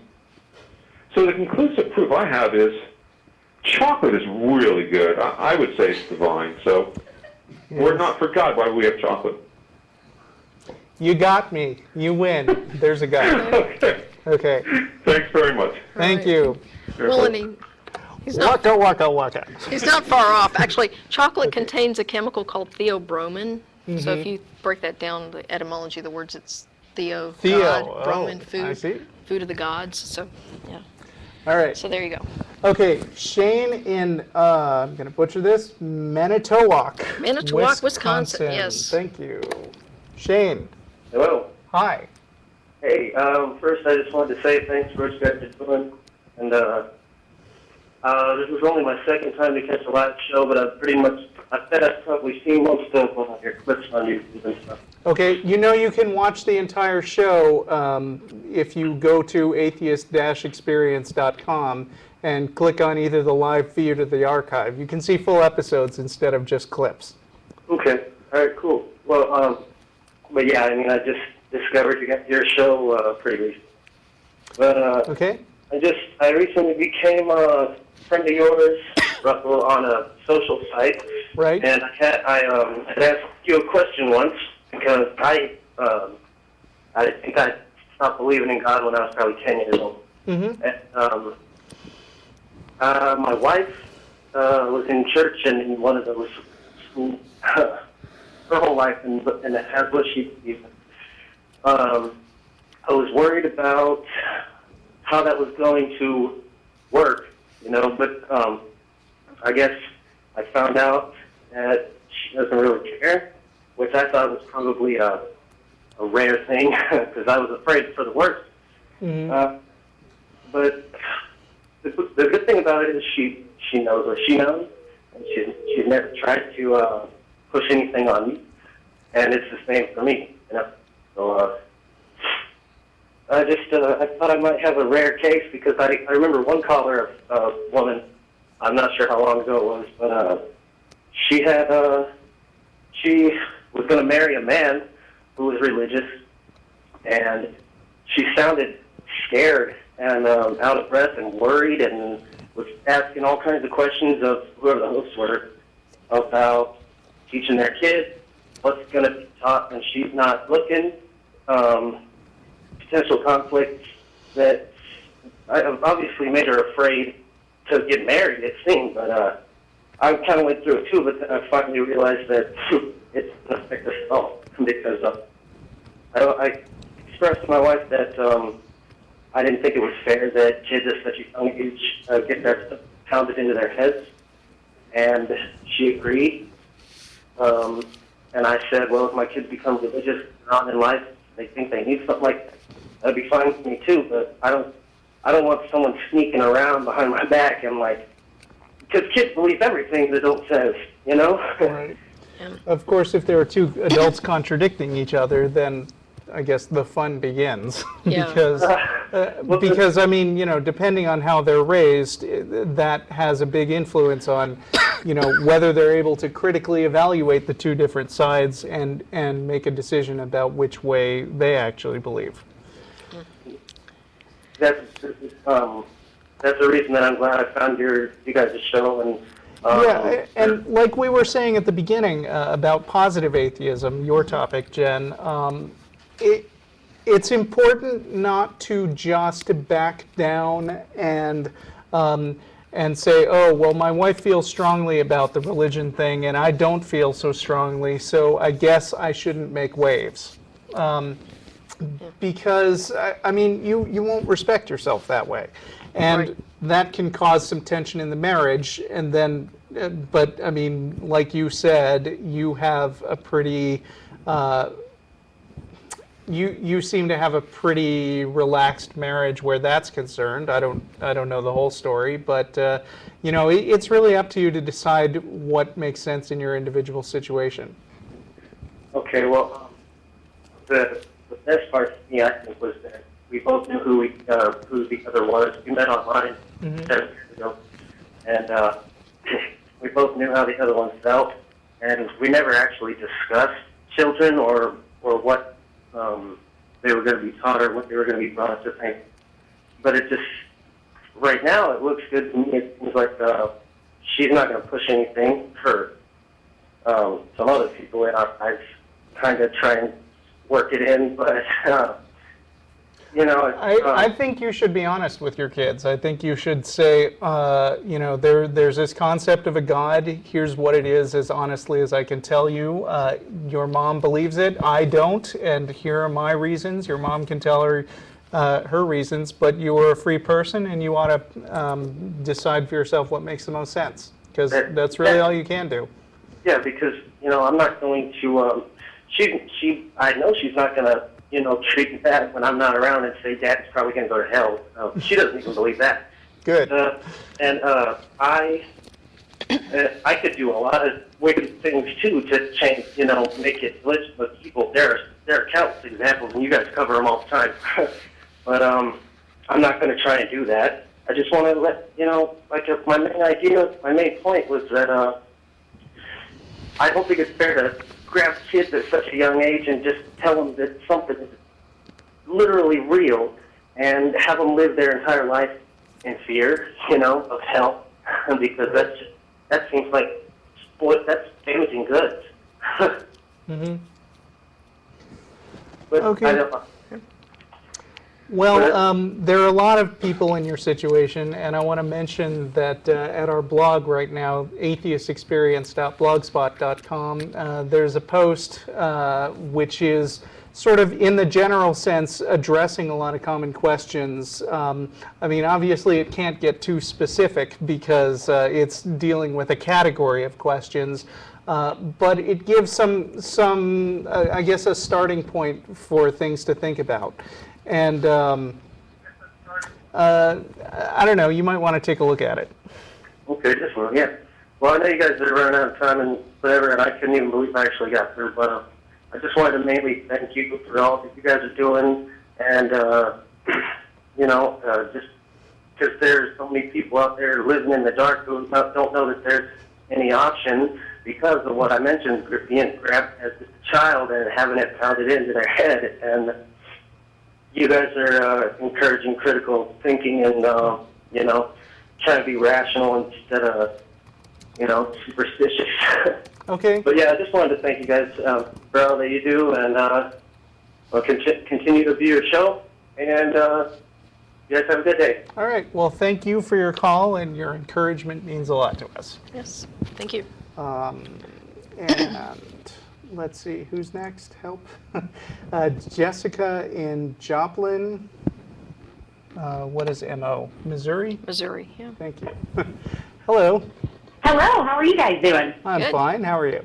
the conclusive proof I have is chocolate is really good. I would say it's divine. So we're not for God. Why do we have chocolate? You got me. You win. There's a guy. Okay. Okay, Thanks very much. thank Right. you. Well, and he's not Waka, waka, waka. He's not far off. Actually, chocolate contains a chemical called theobromine. So if you break that down, the etymology of the words, it's theo, God, oh, bromine, food, I see. food of the gods. So, yeah. All right. So there you go. Okay, Shane in, I'm going to butcher this, Manitowoc. Manitowoc, Wisconsin, yes. Thank you. Shane, Hello. hi. Hey, first I just wanted to say thanks for what you guys are doing. And this was only my second time to catch a live show, but I bet I've probably seen most of your clips on YouTube and stuff. Okay, you can watch the entire show if you go to atheist-experience.com and click on either the live feed or the archive. You can see full episodes instead of just clips. Okay. All right, cool. Well, but yeah, I mean, I just discovered your show pretty recently. But Okay? I recently became a friend of yours on a social site. Right? And I had asked you a question once because I think I stopped believing in God when I was probably 10 years old. Mm-hmm. And my wife was in church and in one of those schools her whole life, and that's what she believed in. I was worried about how that was going to work, but I guess I found out that she doesn't really care, which I thought was probably a rare thing because I was afraid for the worst. Mm-hmm. But the good thing about it is she knows what she knows, and she's never tried to push anything on me, and it's the same for me. So I thought I might have a rare case because I remember one caller, a woman, I'm not sure how long ago it was, but she was going to marry a man who was religious, and she sounded scared and out of breath and worried and was asking all kinds of questions of whoever the hosts were about teaching their kids what's going to be taught, and she's not looking. Potential conflicts that obviously made her afraid to get married, it seemed, but I kind of went through it too, but then I finally realized that it doesn't affect us at all because I expressed to my wife that I didn't think it was fair that kids at such a young age get that stuff pounded into their heads. And she agreed. And I said, well, if my kids become religious later on in life, they think they need something like that, that'd be fine with me too. But I don't want someone sneaking around behind my back and like, because kids believe everything the adult says, you know? Right. Of course, if there are two adults contradicting each other, then I guess the fun begins. Yeah. because I mean, you know, depending on how they're raised, that has a big influence on, you know, whether they're able to critically evaluate the two different sides and make a decision about which way they actually believe. That's the reason that I'm glad I found you guys' show. And yeah, and like we were saying at the beginning about positive atheism, your topic, Jen, it's important not to just back down and say, oh, well, my wife feels strongly about the religion thing and I don't feel so strongly, so I guess I shouldn't make waves. Because, I mean, you won't respect yourself that way. And Right. that can cause some tension in the marriage. And then, but I mean, like you said, you have a pretty, you seem to have a pretty relaxed marriage where that's concerned. I don't know the whole story, but you know, it's really up to you to decide what makes sense in your individual situation. okay, well, the best part to me, I think, was that we both knew who the other was. We met online 7 years ago, and we both knew how the other one felt, and we never actually discussed children or what they were going to be taught or what they were going to be brought up to think. But it just, right now, it looks good to me. It seems like she's not going to push anything for some other people in our lives, kind of try and work it in, but you know, I think you should be honest with your kids. I think you should say, you know, there's this concept of a God. Here's what it is, as honestly as I can tell you. Your mom believes it. I don't, and here are my reasons. Your mom can tell her her reasons, but you are a free person, and you ought to decide for yourself what makes the most sense, because that's really all you can do. yeah, because you know, I'm not going to. I know she's not going to, you know, treat me bad when I'm not around and say Dad's probably going to go to hell. She doesn't even believe that. Good. I could do a lot of wicked things too to change, you know, make it religious with people. There are countless examples, and you guys cover them all the time. But I'm not going to try and do that. I just want to let you know, like, my main point was that I don't think it's fair to grab kids at such a young age and just tell them that something is literally real and have them live their entire life in fear, you know, of hell, because that seems like that's damaging goods. Mm-hmm. But Okay. I don't, Well, there are a lot of people in your situation, and I want to mention that at our blog right now, atheistexperience.blogspot.com, there's a post which is sort of, in the general sense, addressing a lot of common questions. I mean, obviously it can't get too specific because it's dealing with a category of questions, but it gives some I guess, a starting point for things to think about. And I don't know, you might want to take a look at it. okay, this one, yeah. Well, I know you guys are running out of time and whatever, and I couldn't even believe I actually got through, but I just wanted to mainly thank you for all that you guys are doing, and, you know, just because there's so many people out there living in the dark who don't know that there's any option because of what I mentioned, being grabbed as a child and having it pounded into their head. And you guys are encouraging critical thinking and, you know, trying to be rational instead of, you know, superstitious. Okay. But yeah, I just wanted to thank you guys for all that you do, and I'll continue to view your show, and you guys have a good day. All right. Well, thank you for your call, and your encouragement means a lot to us. Yes, thank you. And let's see, who's next? Help. Jessica in Joplin. What is MO? Missouri? Missouri, yeah. Thank you. Hello. Hello, how are you guys doing? I'm Good. fine. How are you?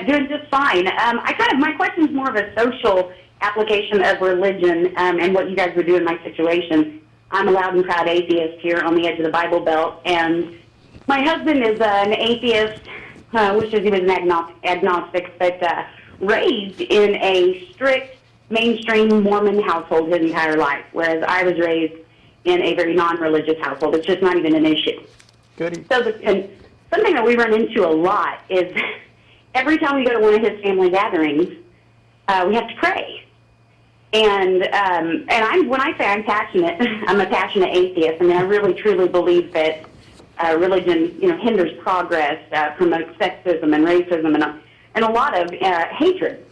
Doing just fine. My question is more of a social application of religion and what you guys would do in my situation. I'm a loud and proud atheist here on the edge of the Bible Belt, and my husband is an atheist, wishes he was an agnostic, but raised in a strict mainstream Mormon household his entire life, whereas I was raised in a very non-religious household. It's just not even an issue. Goody. So and something that we run into a lot is every time we go to one of his family gatherings, we have to pray. And when I say I'm passionate, I'm a passionate atheist. I mean, I really truly believe that religion, hinders progress, promotes sexism and racism and a lot of hatred.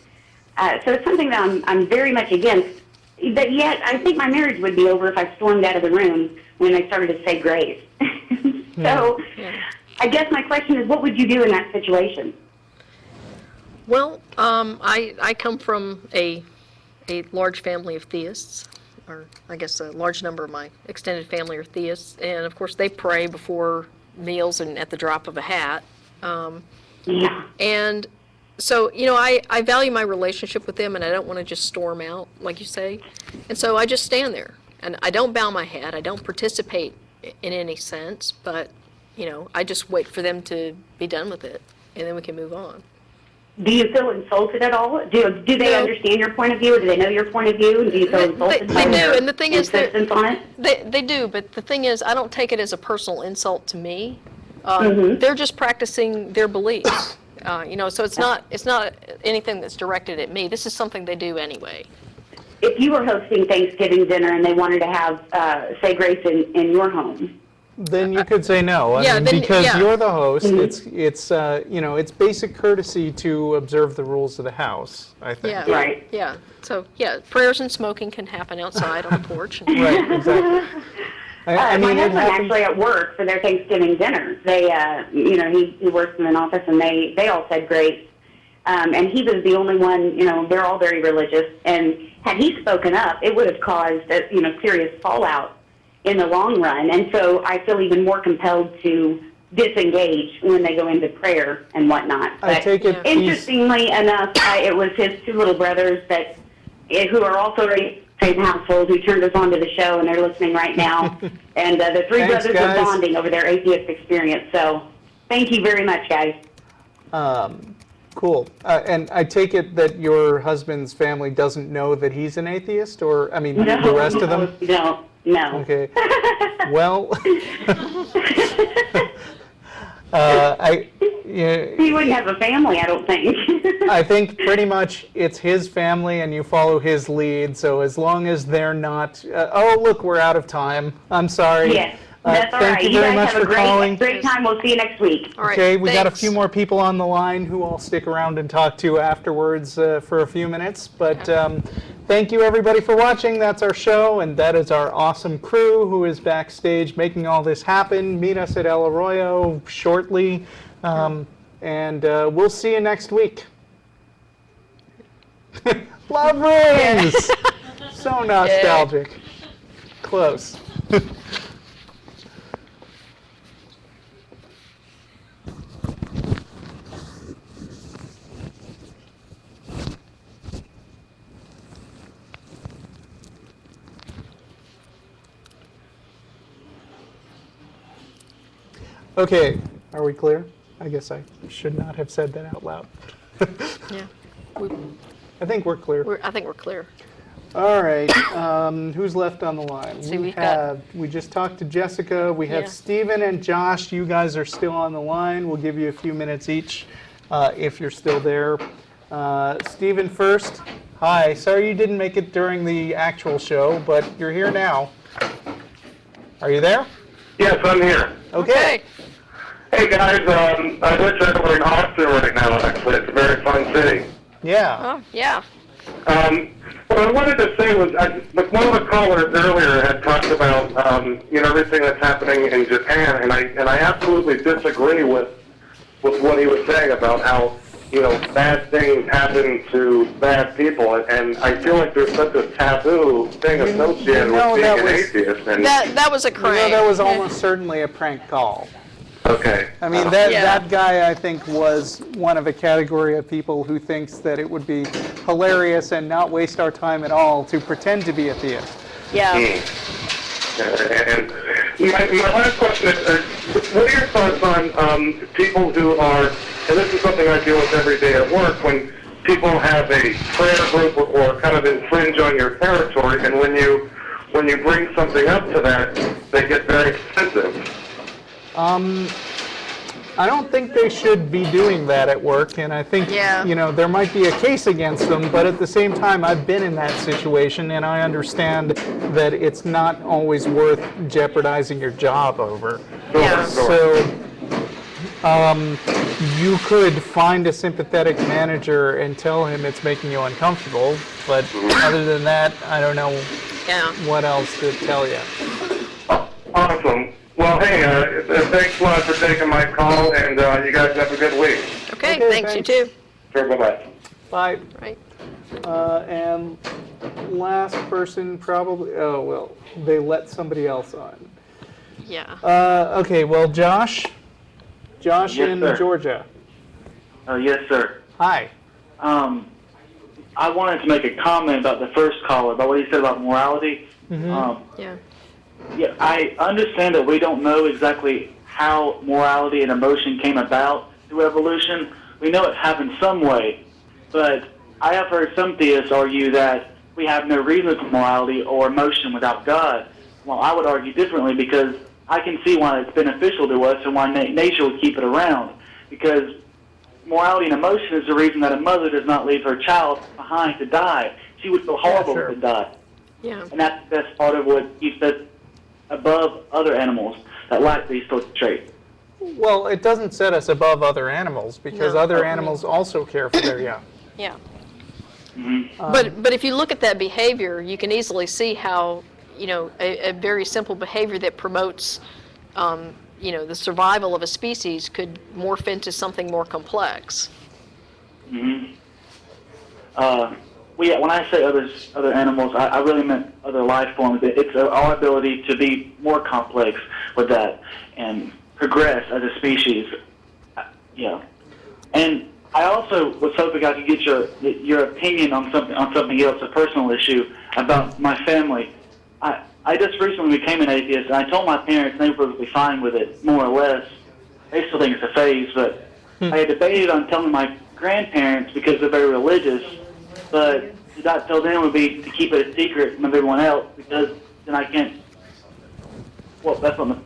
So it's something that I'm very much against. But yet, I think my marriage would be over if I stormed out of the room when I started to say grace. So, I guess my question is, what would you do in that situation? Well, I come from a large family of theists, or I guess a large number of my extended family are theists, and of course they pray before meals and at the drop of a hat. And so, I value my relationship with them, and I don't want to just storm out, like you say. And so I just stand there, and I don't bow my head. I don't participate in any sense, but, I just wait for them to be done with it, and then we can move on. Do you feel insulted at all? Do they understand your point of view, or do they know your point of view? Do you feel insulted? They do, and the thing is, they do, but the thing is, I don't take it as a personal insult to me. They're just practicing their beliefs. So it's not anything that's directed at me. This is something they do anyway. If you were hosting Thanksgiving dinner and they wanted to have say grace in your home, then you could say no. I mean, because you're the host. It's basic courtesy to observe the rules of the house, I think. Yeah. Right. Yeah. So prayers and smoking can happen outside on the porch. Right. Exactly. my husband actually at work for their Thanksgiving dinner, they, he works in an office, and they all said grace. And he was the only one, they're all very religious, and had he spoken up, it would have caused, serious fallout in the long run. And so I feel even more compelled to disengage when they go into prayer and whatnot. But I take it interestingly enough, it was his two little brothers who are also raised in the same household who turned us on to the show, and they're listening right now. And the three brothers are bonding over their atheist experience. So thank you very much, guys. Cool. And I take it that your husband's family doesn't know that he's an atheist, or, the rest of them? No. Okay. Well, he wouldn't have a family, I don't think. I think pretty much it's his family and you follow his lead, so as long as they're not, oh, look, we're out of time. I'm sorry. Yes. That's all right. Thank you very much for calling. Great time. We'll see you next week. All right, okay, we got a few more people on the line who I'll stick around and talk to afterwards for a few minutes. But thank you, everybody, for watching. That's our show, and that is our awesome crew who is backstage making all this happen. Meet us at El Arroyo shortly, and we'll see you next week. Love rings! So nostalgic. Close. Okay, are we clear? I guess I should not have said that out loud. Yeah. I think we're clear. I think we're clear. All right, who's left on the line? See, we just talked to Jessica. We have Stephen and Josh. You guys are still on the line. We'll give you a few minutes each if you're still there. Stephen first. Hi, sorry you didn't make it during the actual show, but you're here now. Are you there? Yes, I'm here. Okay. Hey guys, I wish I were in Austin right now, actually. It's a very fun city. Yeah. Oh, yeah. What I wanted to say was, one of the callers earlier had talked about, everything that's happening in Japan, and I absolutely disagree with what he was saying about how bad things happen to bad people, and I feel like there's such a taboo thing associated with being an atheist. And That was a crank. that was almost certainly a prank call. okay. I mean, that guy, I think, was one of a category of people who thinks that it would be hilarious and not waste our time at all to pretend to be a theist. Yeah. And my last question is, what are your thoughts on people who are, and this is something I deal with every day at work, when people have a prayer group or kind of infringe on your territory, and when you bring something up to that, they get very defensive. I don't think they should be doing that at work, and I think, there might be a case against them, but at the same time, I've been in that situation, and I understand that it's not always worth jeopardizing your job over. Yeah. So, you could find a sympathetic manager and tell him it's making you uncomfortable, but other than that, I don't know what else to tell you. Awesome. Well, hey, thanks a lot for taking my call, and you guys have a good week. Okay, thanks. You too. Sure, bye-bye. Bye. Right. And last person probably, they let somebody else on. Yeah. Okay, well, Josh Yes, in sir. Georgia. Yes, sir. Hi. I wanted to make a comment about the first caller, about what he said about morality. Yeah. Yeah, I understand that we don't know exactly how morality and emotion came about through evolution. We know it happened some way, but I have heard some theists argue that we have no reason for morality or emotion without God. Well, I would argue differently, because I can see why it's beneficial to us and why nature would keep it around. Because morality and emotion is the reason that a mother does not leave her child behind to die. She would feel horrible if it died. Yeah. And that's part of what keeps us above other animals that lack these sorts of traits. Well, it doesn't set us above other animals, because other animals also care for their young. Yeah. But if you look at that behavior, you can easily see how, a very simple behavior that promotes, the survival of a species could morph into something more complex. When I say other animals, I really meant other life forms. It's our ability to be more complex with that and progress as a species. And I also was hoping I could get your opinion on something else, a personal issue about my family. I just recently became an atheist, and I told my parents, and they were perfectly fine with it, more or less. They still think it's a phase, but I had debated on telling my grandparents because they're very religious, but to not tell them would be to keep it a secret from everyone else, because then I can't. Well, that's not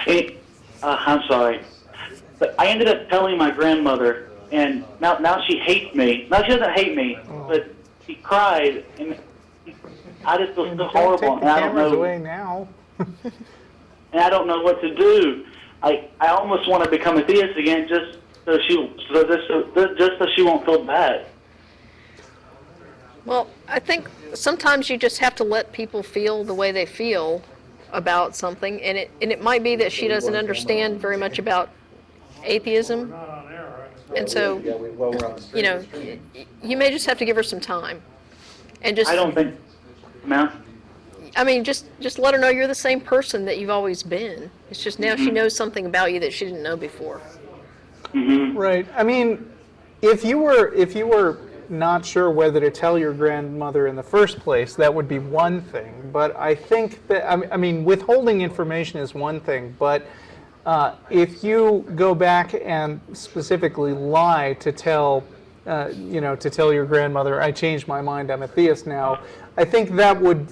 the. I'm sorry, but I ended up telling my grandmother, and now she hates me. Now she doesn't hate me, but she cried, and I just feel so horrible, and I don't know. Away now. And I don't know what to do. I almost want to become a theist again, just so she won't feel bad. Well, I think sometimes you just have to let people feel the way they feel about something, and it might be that she doesn't understand very much about atheism, and so you may just have to give her some time, and just. I don't think, ma'am. I mean, just let her know you're the same person that you've always been. It's just now she knows something about you that she didn't know before. Right. I mean, if you were not sure whether to tell your grandmother in the first place, that would be one thing. But I think that, I mean, withholding information is one thing, but if you go back and specifically lie to tell, to tell your grandmother, I changed my mind, I'm a theist now, I think that would,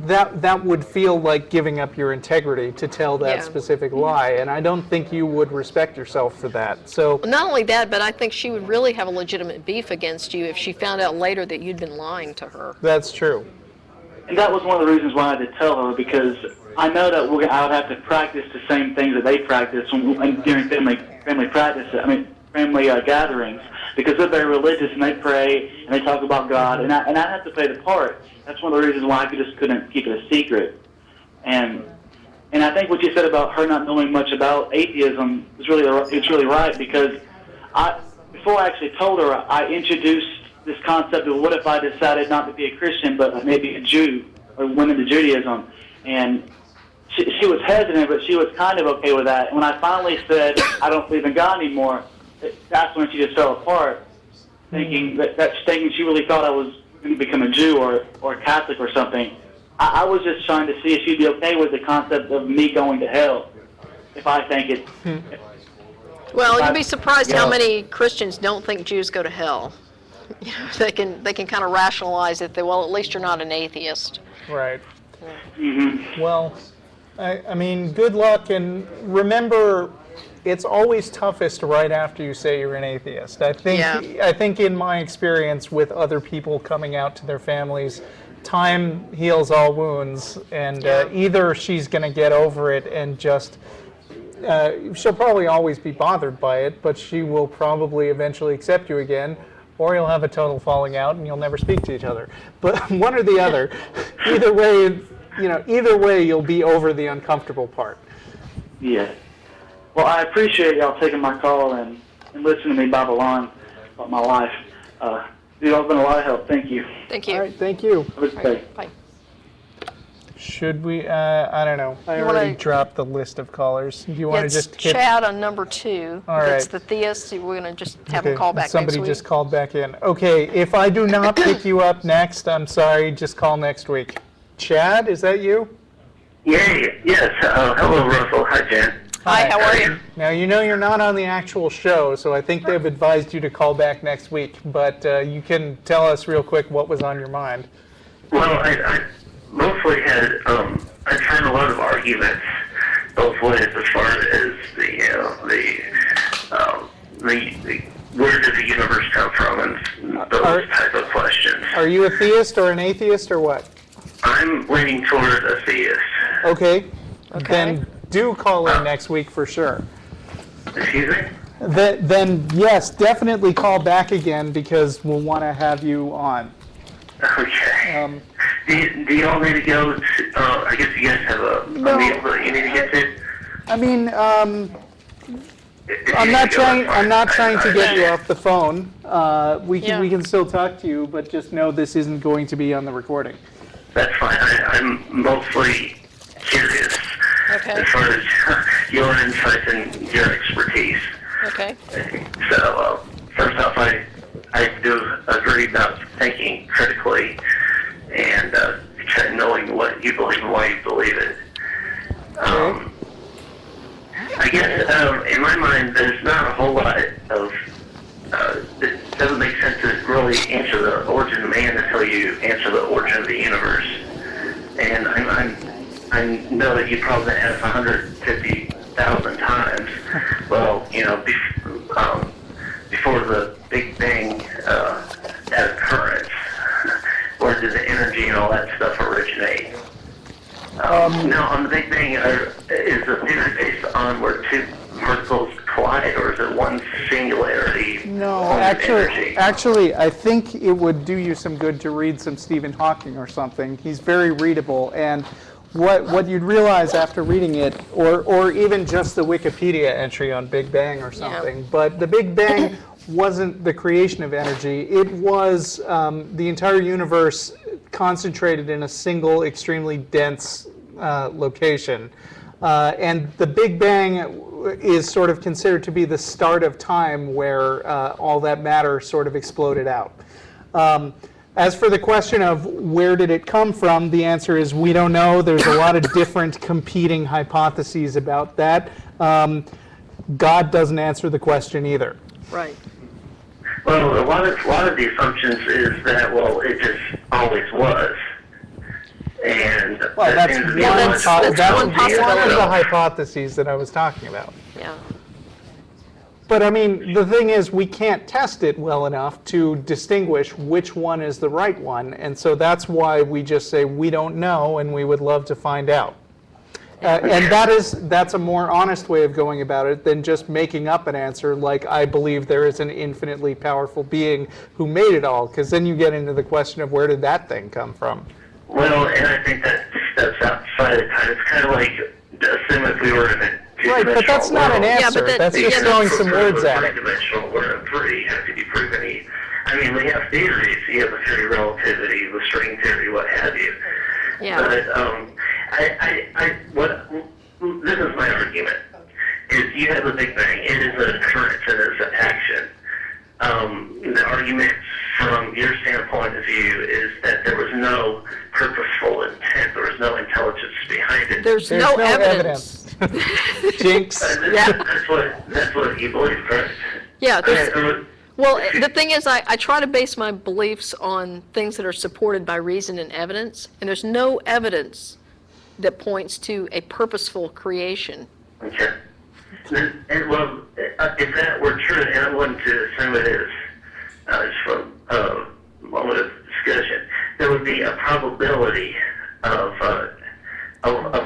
that would feel like giving up your integrity to tell that specific lie, and I don't think you would respect yourself for that. So not only that, but I think she would really have a legitimate beef against you if she found out later that you'd been lying to her. That's true. And that was one of the reasons why I had to tell her, because I know that I would have to practice the same things that they practice during family practice. I mean, family gatherings, because they're very religious and they pray and they talk about God, and I have to play the part. That's one of the reasons why I just couldn't keep it a secret. And And I think what you said about her not knowing much about atheism is really right, because before I actually told her, I introduced this concept of what if I decided not to be a Christian but maybe a Jew or went into Judaism. And she was hesitant, but she was kind of okay with that. And when I finally said I don't believe in God anymore, that's when she just fell apart, thinking thinking she really thought I was going to become a Jew or a Catholic or something. I was just trying to see if she'd be okay with the concept of me going to hell, if I think it. Well, you'd be surprised how many Christians don't think Jews go to hell. You know, they can kind of rationalize it that, well, at least you're not an atheist. Right. Mm-hmm. Well, I mean, good luck, and remember, it's always toughest right after you say you're an atheist. I think in my experience with other people coming out to their families, time heals all wounds, and either she's going to get over it and just, she'll probably always be bothered by it, but she will probably eventually accept you again, or you'll have a total falling out and you'll never speak to each other. But one or the other, either way, you'll be over the uncomfortable part. Yeah. Well, I appreciate y'all taking my call and listening to me babble on about my life. Y'all been a lot of help. Thank you. Thank you. All right, thank you. Have a good day. Bye. Should we, I don't know. I already dropped the list of callers. Do you want to just hit? Chad on number 2. All right. That's the theist. We're going to just have him call back Somebody next week. just called back in. Okay, if I do not pick you up next, I'm sorry, just call next week. Chad, is that you? Yes. Hello, Russell. Hi, Jen. Hi, how are you? Now, you know you're not on the actual show, so I think they've advised you to call back next week, but you can tell us real quick what was on your mind. Well, I mostly had, I'd had a lot of arguments both ways as far as the where did the universe come from and those type of questions. Are you a theist or an atheist or what? I'm leaning toward a theist. Okay. Then do call in next week for sure. Excuse me? Then yes, definitely call back again because we'll want to have you on. Okay. Do you all need to go to, I guess you guys have a meal that you need to get to? I mean, I'm not trying to get you off the phone. We can still talk to you, but just know this isn't going to be on the recording. That's fine. I'm mostly curious as far as your insights and your expertise. Okay. So, first off, I do agree about thinking critically and kind of knowing what you believe and why you believe it. I guess in my mind, there's not a whole lot of. It doesn't make sense to really answer the origin of man until you answer the origin of the universe. And I know that you probably asked 150,000 times. Well, before the Big Bang that occurrence, where did the energy and all that stuff originate? Now, on the Big Bang, is the theory based on where two particles collide, or is it one singularity? No, actually, I think it would do you some good to read some Stephen Hawking or something. He's very readable, and what you'd realize after reading it, or even just the Wikipedia entry on Big Bang or something, but the Big Bang wasn't the creation of energy. It was the entire universe concentrated in a single, extremely dense location. And the Big Bang is sort of considered to be the start of time where all that matter sort of exploded out. As for the question of where did it come from, the answer is we don't know. There's a lot of different competing hypotheses about that. God doesn't answer the question either. Right. Well, a lot of the assumptions is that, well, it just always was. And well, that's one of the hypotheses that I was talking about. Yeah. But I mean, the thing is, we can't test it well enough to distinguish which one is the right one, and so that's why we just say we don't know, and we would love to find out. And that's a more honest way of going about it than just making up an answer like I believe there is an infinitely powerful being who made it all, because then you get into the question of where did that thing come from. Well, and I think that steps outside of time. It's kind of like Right, but that's not an Yeah, answer. but that- That's just yeah, throwing that's- some words at it. Three-dimensional or a three have to be proven. I mean, we have theories. You have the theory of relativity, the string theory, what have you. Yeah. But this is my argument: is you have the Big Bang. It is an occurrence. It is an action. The argument from your standpoint of view is that there was no purposeful intent. There was no intelligence behind it. There's no evidence. Jinx. That's what you believe, correct? Yeah. Okay, Well, the thing is, I try to base my beliefs on things that are supported by reason and evidence, and there's no evidence that points to a purposeful creation. Okay. And well, if that were true, and I'm willing to assume it is, just from a moment of discussion, there would be a probability of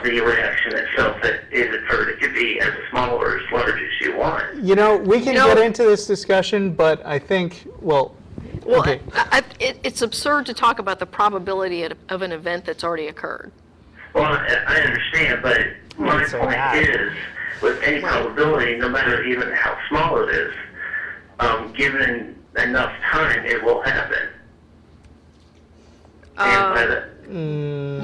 the reaction itself that it occurred. It could be as small or as large as you want. You know, we can get into this discussion, but I think, well, okay. It's absurd to talk about the probability of an event that's already occurred. Well, I understand, but my point is, with any probability, no matter even how small it is, given enough time, it will happen. And by the,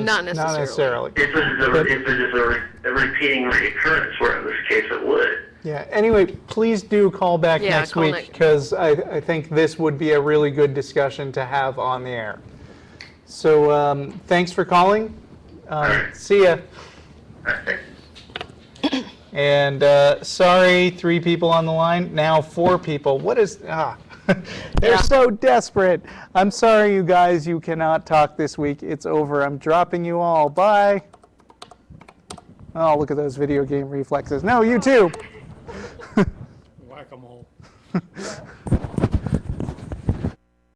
Not necessarily. If it is a repeating reoccurrence, where in this case it would. Yeah, anyway, please do call back Yeah, next call week, next- because I think this would be a really good discussion to have on the air. So thanks for calling. See ya. And sorry, 3 people on the line. Now 4 people. What is... They're so desperate. I'm sorry, you guys. You cannot talk this week. It's over. I'm dropping you all. Bye. Oh, look at those video game reflexes. No, you too. Whack-a-mole.